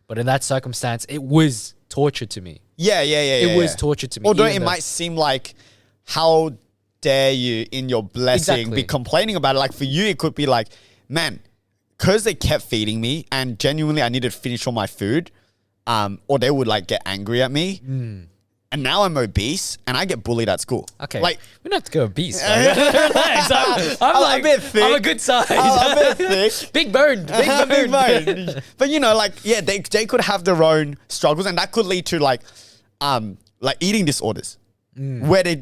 but in that circumstance, it was torture to me. Yeah. It was torture to me. Although it might seem like, how dare you in your blessing be complaining about it? Like for you, it could be like, man, because they kept feeding me and genuinely I needed to finish all my food, or they would like get angry at me. And now I'm obese and I get bullied at school. Okay. Like, we don't have to go obese. I'm like, a bit thick. I'm a good size. I'm a bit thick. Big bone. Big bone. But they could have their own struggles and that could lead to like eating disorders. Where they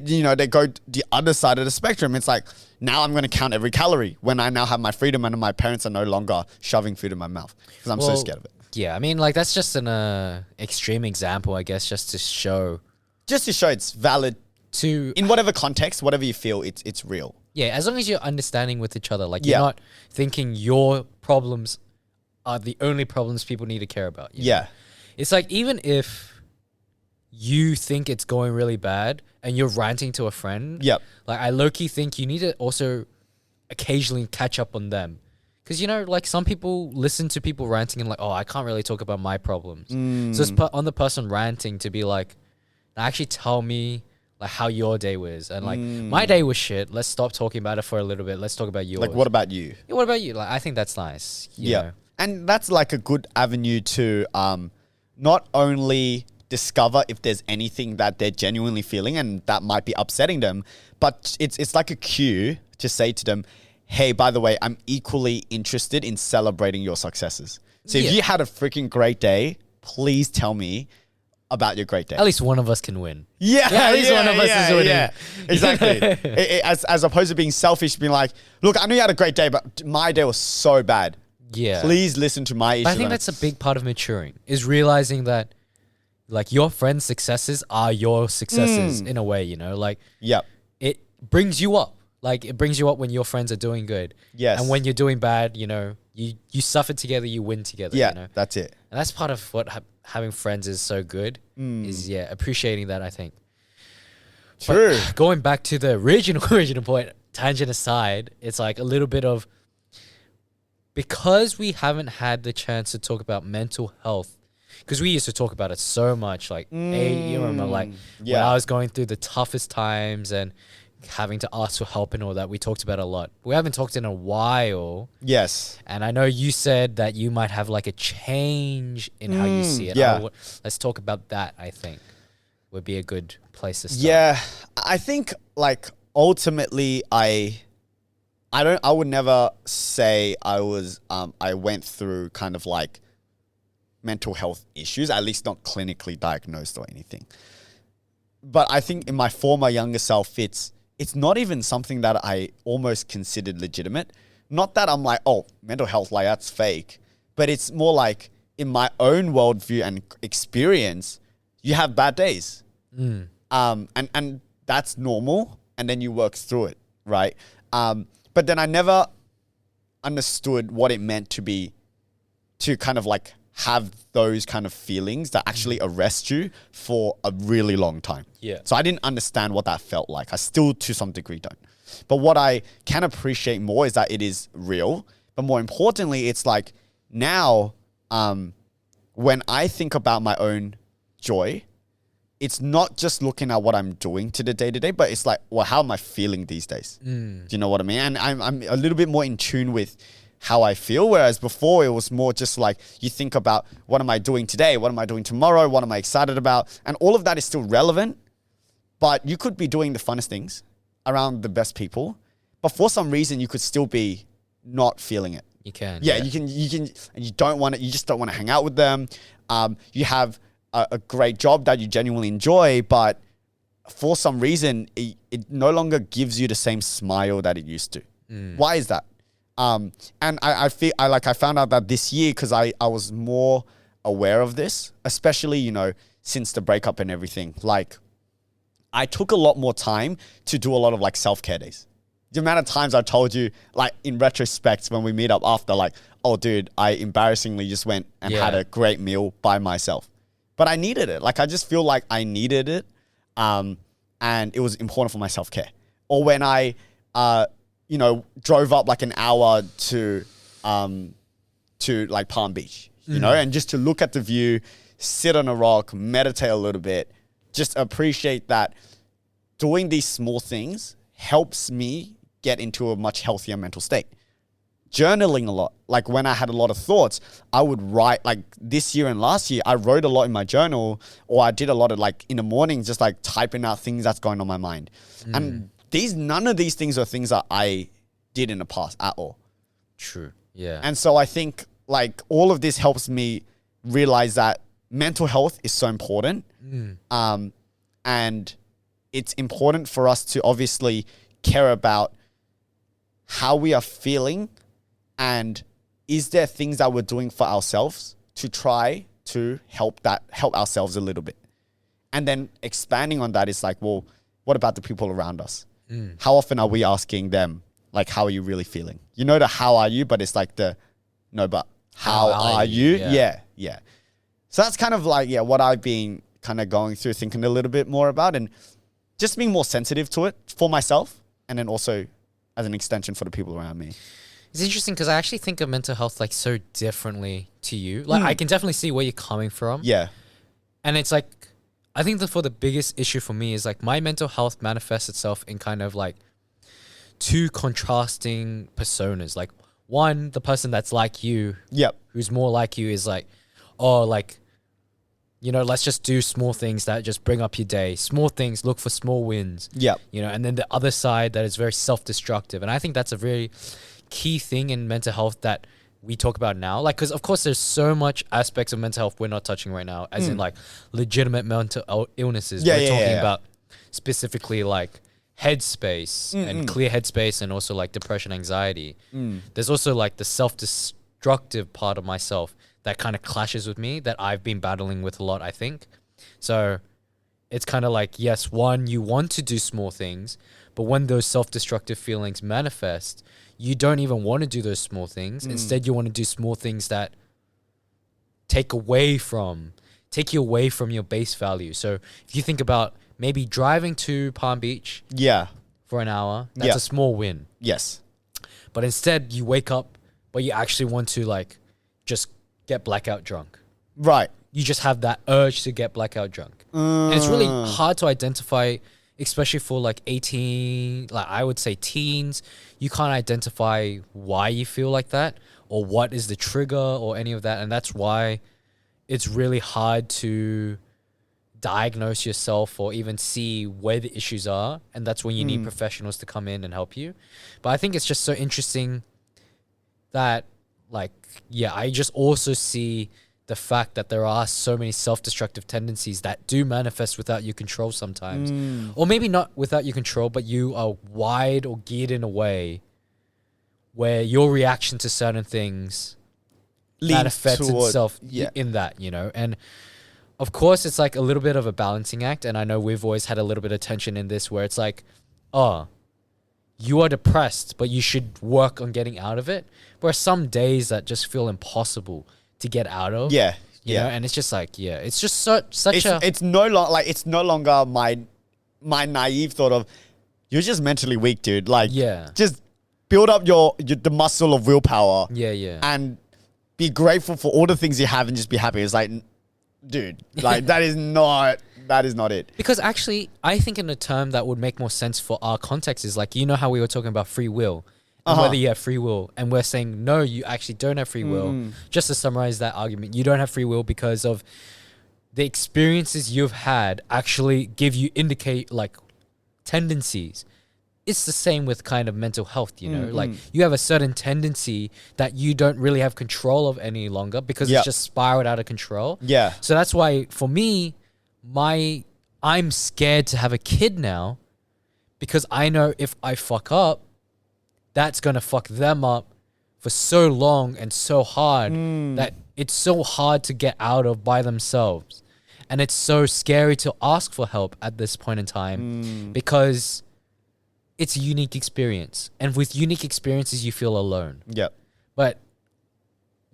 go the other side of the spectrum. It's like, now I'm going to count every calorie when I now have my freedom and my parents are no longer shoving food in my mouth because I'm so scared of it. Yeah, I mean, like that's just an extreme example, I guess, just to show it's valid in whatever context, whatever you feel, it's real. Yeah, as long as you're understanding with each other, like you're not thinking your problems are the only problems people need to care about. Yeah. It's like, even if you think it's going really bad and you're ranting to a friend, Yep. like I low-key think you need to also occasionally catch up on them. Because, like some people listen to people ranting and like, oh, I can't really talk about my problems. So it's on the person ranting to be like, actually tell me like how your day was. And like, my day was shit. Let's stop talking about it for a little bit. Let's talk about yours. Like, what about you? Yeah, what about you? Like, I think that's nice. You know? And that's like a good avenue to not only discover if there's anything that they're genuinely feeling and that might be upsetting them, but it's like a cue to say to them, hey, by the way, I'm equally interested in celebrating your successes. So if you had a freaking great day, please tell me about your great day. At least one of us can win. At least one of us is winning. Yeah, exactly. As opposed to being selfish, being like, look, I know you had a great day, but my day was so bad. Yeah. Please listen to my issues. I think that's a big part of maturing, is realizing that like your friends' successes are your successes in a way, Like, it brings you up. Like, it brings you up when your friends are doing good. Yes. And when you're doing bad, you suffer together, you win together. Yeah, that's it. And that's part of what having friends is so good, is, appreciating that, I think. True. But going back to the original point, tangent aside, it's like a little bit of, because we haven't had the chance to talk about mental health, because we used to talk about it so much, like, hey, you remember, like, when I was going through the toughest times and having to ask for help and all that, we talked about it a lot. We haven't talked in a while. Yes. And I know you said that you might have like a change in how you see it. Yeah. Let's talk about that, I think, would be a good place to start. Yeah. I think, like, ultimately, I would never say I went through kind of like mental health issues, at least not clinically diagnosed or anything. But I think in my former younger self, it's not even something that I almost considered legitimate. Not that I'm like, oh, mental health, like that's fake. But it's more like in my own worldview and experience, you have bad days. And that's normal. And then you work through it, right? But then I never understood what it meant to kind of like have those kind of feelings that actually arrest you for a really long time. Yeah. So I didn't understand what that felt like. I still, to some degree, don't. But what I can appreciate more is that it is real. But more importantly, it's like now, when I think about my own joy, it's not just looking at what I'm doing to the day-to-day, but it's like, well, how am I feeling these days? Do you know what I mean? And I'm a little bit more in tune with how I feel. Whereas before it was more just like, you think about, what am I doing today? What am I doing tomorrow? What am I excited about? And all of that is still relevant, but you could be doing the funnest things around the best people, but for some reason you could still be not feeling it. You can. Yeah. You can, and you don't want to, you just don't want to hang out with them. You have a great job that you genuinely enjoy, but for some reason it no longer gives you the same smile that it used to. Why is that? And I found out that this year, because I was more aware of this, especially, since the breakup and everything, like I took a lot more time to do a lot of like self-care days. The amount of times I told you, like in retrospect, when we meet up after, like, oh dude, I embarrassingly just went and had a great meal by myself, but I needed it. Like, I just feel like I needed it. And it was important for my self-care. Or when I, drove up like an hour to like Palm Beach, and just to look at the view, sit on a rock, meditate a little bit, just appreciate that doing these small things helps me get into a much healthier mental state. Journaling a lot. Like when I had a lot of thoughts, I would write. Like this year and last year, I wrote a lot in my journal, or I did a lot of like in the morning, just like typing out things that's going on my mind. And none of these things are things that I did in the past at all. True. Yeah. And so I think like all of this helps me realize that mental health is so important. And it's important for us to obviously care about how we are feeling, and is there things that we're doing for ourselves to try to help ourselves a little bit. And then expanding on that is like, well, what about the people around us? How often are we asking them, like, how are you really feeling? You know, the how are you, but it's like but how are you? Yeah. So that's kind of like, what I've been kind of going through, thinking a little bit more about, and just being more sensitive to it for myself, and then also as an extension for the people around me. It's interesting because I actually think of mental health like so differently to you. Like I can definitely see where you're coming from. Yeah. And it's like, I think the biggest issue for me is like my mental health manifests itself in kind of like two contrasting personas. Like one, the person that's like you, who's more like you is like, oh, like, you know, let's just do small things that just bring up your day. Small things, look for small wins. You know, and then the other side that is very self-destructive. And I think that's a very key thing in mental health that we talk about now. Like, because of course there's so much aspects of mental health we're not touching right now, as in like legitimate mental illnesses. We're talking about specifically like headspace and clear headspace, and also like depression, anxiety. There's also like the self-destructive part of myself that kind of clashes with me that I've been battling with a lot, I think. So it's kind of like, yes, one, you want to do small things, but when those self-destructive feelings manifest, you don't even want to do those small things. Instead, you want to do small things that take you away from your base value. So if you think about maybe driving to Palm Beach for an hour, that's a small win. Yes. But instead, you wake up, but you actually want to like just get blackout drunk. Right. You just have that urge to get blackout drunk. And it's really hard to identify, especially for like 18, like I would say teens. You can't identify why you feel like that or what is the trigger or any of that. And that's why it's really hard to diagnose yourself or even see where the issues are. And that's when you need professionals to come in and help you. But I think it's just so interesting that like, yeah, I just also see the fact that there are so many self-destructive tendencies that do manifest without your control sometimes. Or maybe not without your control, but you are wired or geared in a way where your reaction to certain things manifests itself in that, you know? And of course, it's like a little bit of a balancing act. And I know we've always had a little bit of tension in this where it's like, oh, you are depressed, but you should work on getting out of it. There are some days that just feel impossible to get out of. You know? And it's just like, it's just it's no longer my naive thought of you're just mentally weak, dude. Like, just build up the muscle of willpower. And be grateful for all the things you have and just be happy. It's like, dude, like that is not it. Because actually, I think in a term that would make more sense for our context is like, you know how we were talking about free will and whether you have free will, and we're saying, no, you actually don't have free will. Just to summarize that argument, you don't have free will because of the experiences you've had actually indicate like tendencies. It's the same with kind of mental health, you know, like you have a certain tendency that you don't really have control of any longer because it's just spiraled out of control. So that's why for me, I'm scared to have a kid now because I know if I fuck up, that's going to fuck them up for so long and so hard that it's so hard to get out of by themselves. And it's so scary to ask for help at this point in time because it's a unique experience. And with unique experiences, you feel alone. But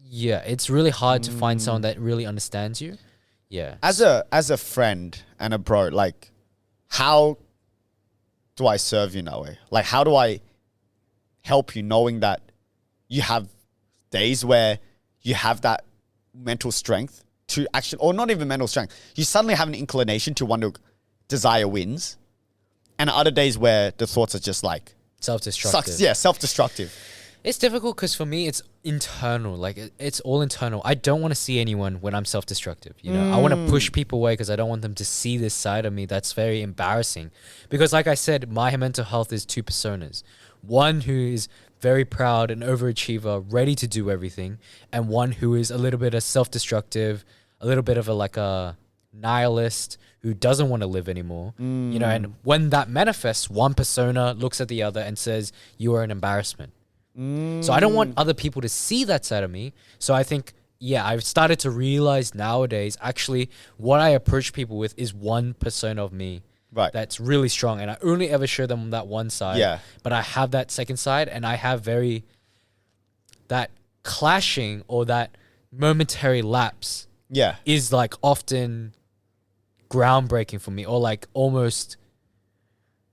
yeah, it's really hard to find someone that really understands you. As a friend and a bro, like, how do I serve you in that way? Like, how do I help you knowing that you have days where you have that mental strength to actually, or not even mental strength, you suddenly have an inclination to want to desire wins, and other days where the thoughts are just like self-destructive. Self-destructive. It's difficult because for me, it's internal. Like, it's all internal. I don't want to see anyone when I'm self-destructive. You know, I want to push people away because I don't want them to see this side of me. That's very embarrassing. Because like I said, my mental health is two personas. One who is very proud and overachiever, ready to do everything. And one who is a little bit of self-destructive, a little bit of a nihilist who doesn't want to live anymore. You know, and when that manifests, one persona looks at the other and says, you are an embarrassment. So I don't want other people to see that side of me. So I think, I've started to realize nowadays, actually, what I approach people with is one persona of me. That's really strong. And I only ever show them that one side. But I have that second side, and I have that clashing or that momentary lapse is like often groundbreaking for me, or like almost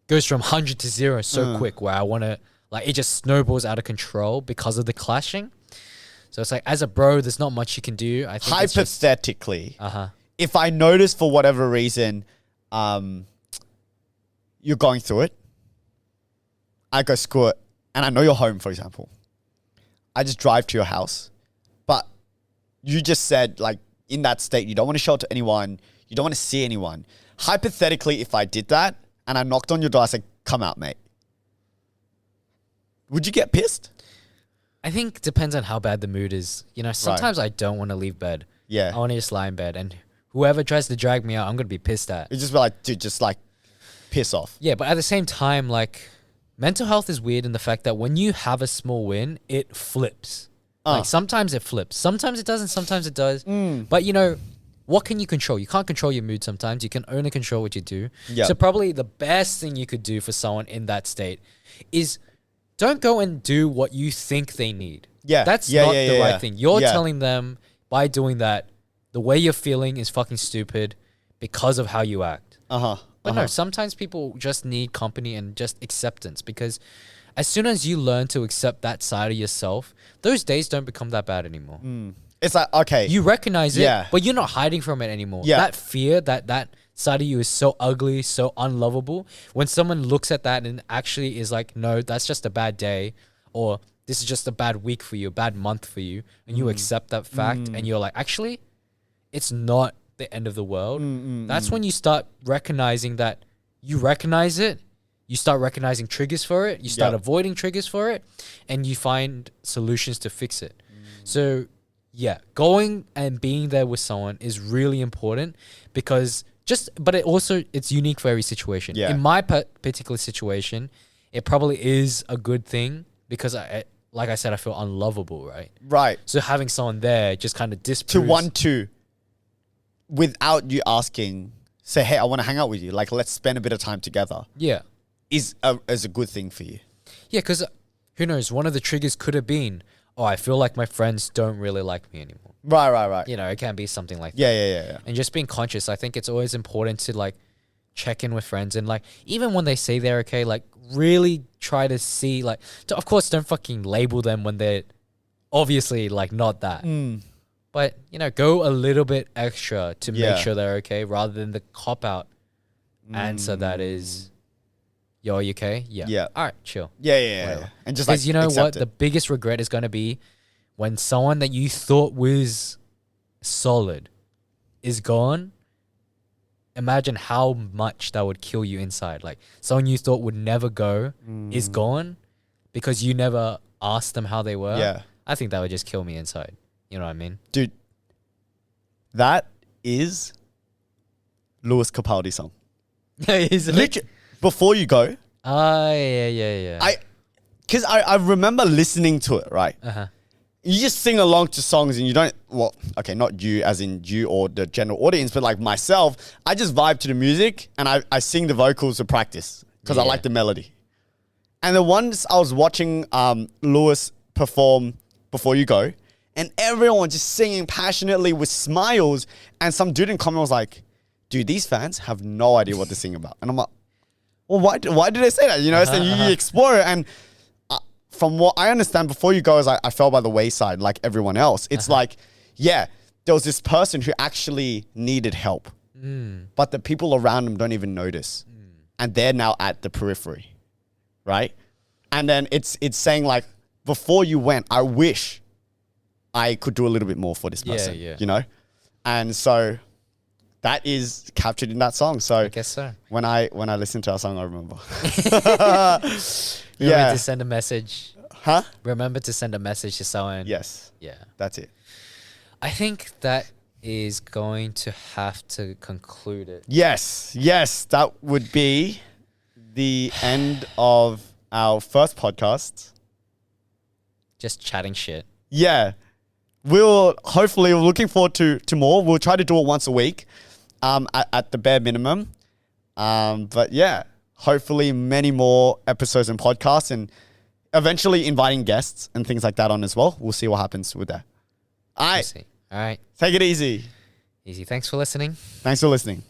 goes from 100 to 0 so quick, where I want to like it just snowballs out of control because of the clashing. So it's like, as a bro, there's not much you can do. I think hypothetically, if I notice for whatever reason, you're going through it, I go, screw it, and I know you're home, for example. I just drive to your house, but you just said, like, in that state, you don't want to show it to anyone, you don't want to see anyone. Hypothetically, if I did that and I knocked on your door, I said, come out, mate. Would you get pissed? I think it depends on how bad the mood is. You know, sometimes I don't want to leave bed. Yeah. I want to just lie in bed. And whoever tries to drag me out, I'm going to be pissed at. It's just like, dude, just like piss off. Yeah, but at the same time, like, mental health is weird in the fact that when you have a small win, it flips. Like, sometimes it flips. Sometimes it doesn't. Sometimes it does. But, you know, what can you control? You can't control your mood sometimes. You can only control what you do. Yep. So probably the best thing you could do for someone in that state is don't go and do what you think they need. Yeah. That's not the right thing. You're telling them by doing that, the way you're feeling is fucking stupid because of how you act. But no, sometimes people just need company and just acceptance, because as soon as you learn to accept that side of yourself, those days don't become that bad anymore. It's like, okay. You recognize it, but you're not hiding from it anymore. Yeah. That fear, that side of you is so ugly, so unlovable. When someone looks at that and actually is like, no, that's just a bad day, or this is just a bad week for you, a bad month for you, and you accept that fact, and you're like, actually, it's not the end of the world. That's when you start recognizing that you recognize it, you start recognizing triggers for it, you start avoiding triggers for it, and you find solutions to fix it. So yeah, going and being there with someone is really important, because but it's unique for every situation. In my particular situation, it probably is a good thing because like I said, I feel unlovable, right? Right. So having someone there just kind of disproves. To want to, without you asking, say, hey, I want to hang out with you. Like, let's spend a bit of time together. Yeah. Is a good thing for you. Yeah, because who knows? One of the triggers could have been, oh, I feel like my friends don't really like me anymore. Right. You know, it can be something like that. Yeah. And just being conscious, I think it's always important to, like, check in with friends. And, like, even when they say they're okay, like, really try to see, like, of course, don't fucking label them when they're obviously, like, not that. But, you know, go a little bit extra to make sure they're okay, rather than the cop-out answer that is, yo, are you okay? Yeah. All right, chill. Yeah. And just, like, because you know what? The biggest regret is going to be when someone that you thought was solid is gone. Imagine how much that would kill you inside. Like, someone you thought would never go is gone because you never asked them how they were. Yeah. I think that would just kill me inside. You know what I mean? Dude, that is Lewis Capaldi's song. Literally. Before you go. Yeah. Because I remember listening to it, right? You just sing along to songs and you don't, well, okay, not you as in you or the general audience, but like myself, I just vibe to the music and I sing the vocals to practice because I like the melody. And the ones I was watching Lewis perform Before You Go, and everyone just singing passionately with smiles, and some dude in comment was like, dude, these fans have no idea what they're singing about. And I'm like, well, why did they say that? You know, so you explore it, and from what I understand, Before You Go is like, I fell by the wayside like everyone else. It's like, yeah, there was this person who actually needed help, but the people around them don't even notice. And they're now at the periphery, right? And then it's saying like, before you went, I wish I could do a little bit more for this person, you know? And so that is captured in that song. So I guess so. When I listen to our song, I remember. Remember to send a message. Huh? Remember to send a message to someone. Yes. Yeah. That's it. I think that is going to have to conclude it. Yes. That would be the end of our first podcast. Just chatting shit. Yeah. We're looking forward to more. We'll try to do it once a week at the bare minimum. But yeah, hopefully many more episodes and podcasts, and eventually inviting guests and things like that on as well. We'll see what happens with that. All right. All right. Take it easy. Thanks for listening. Laters.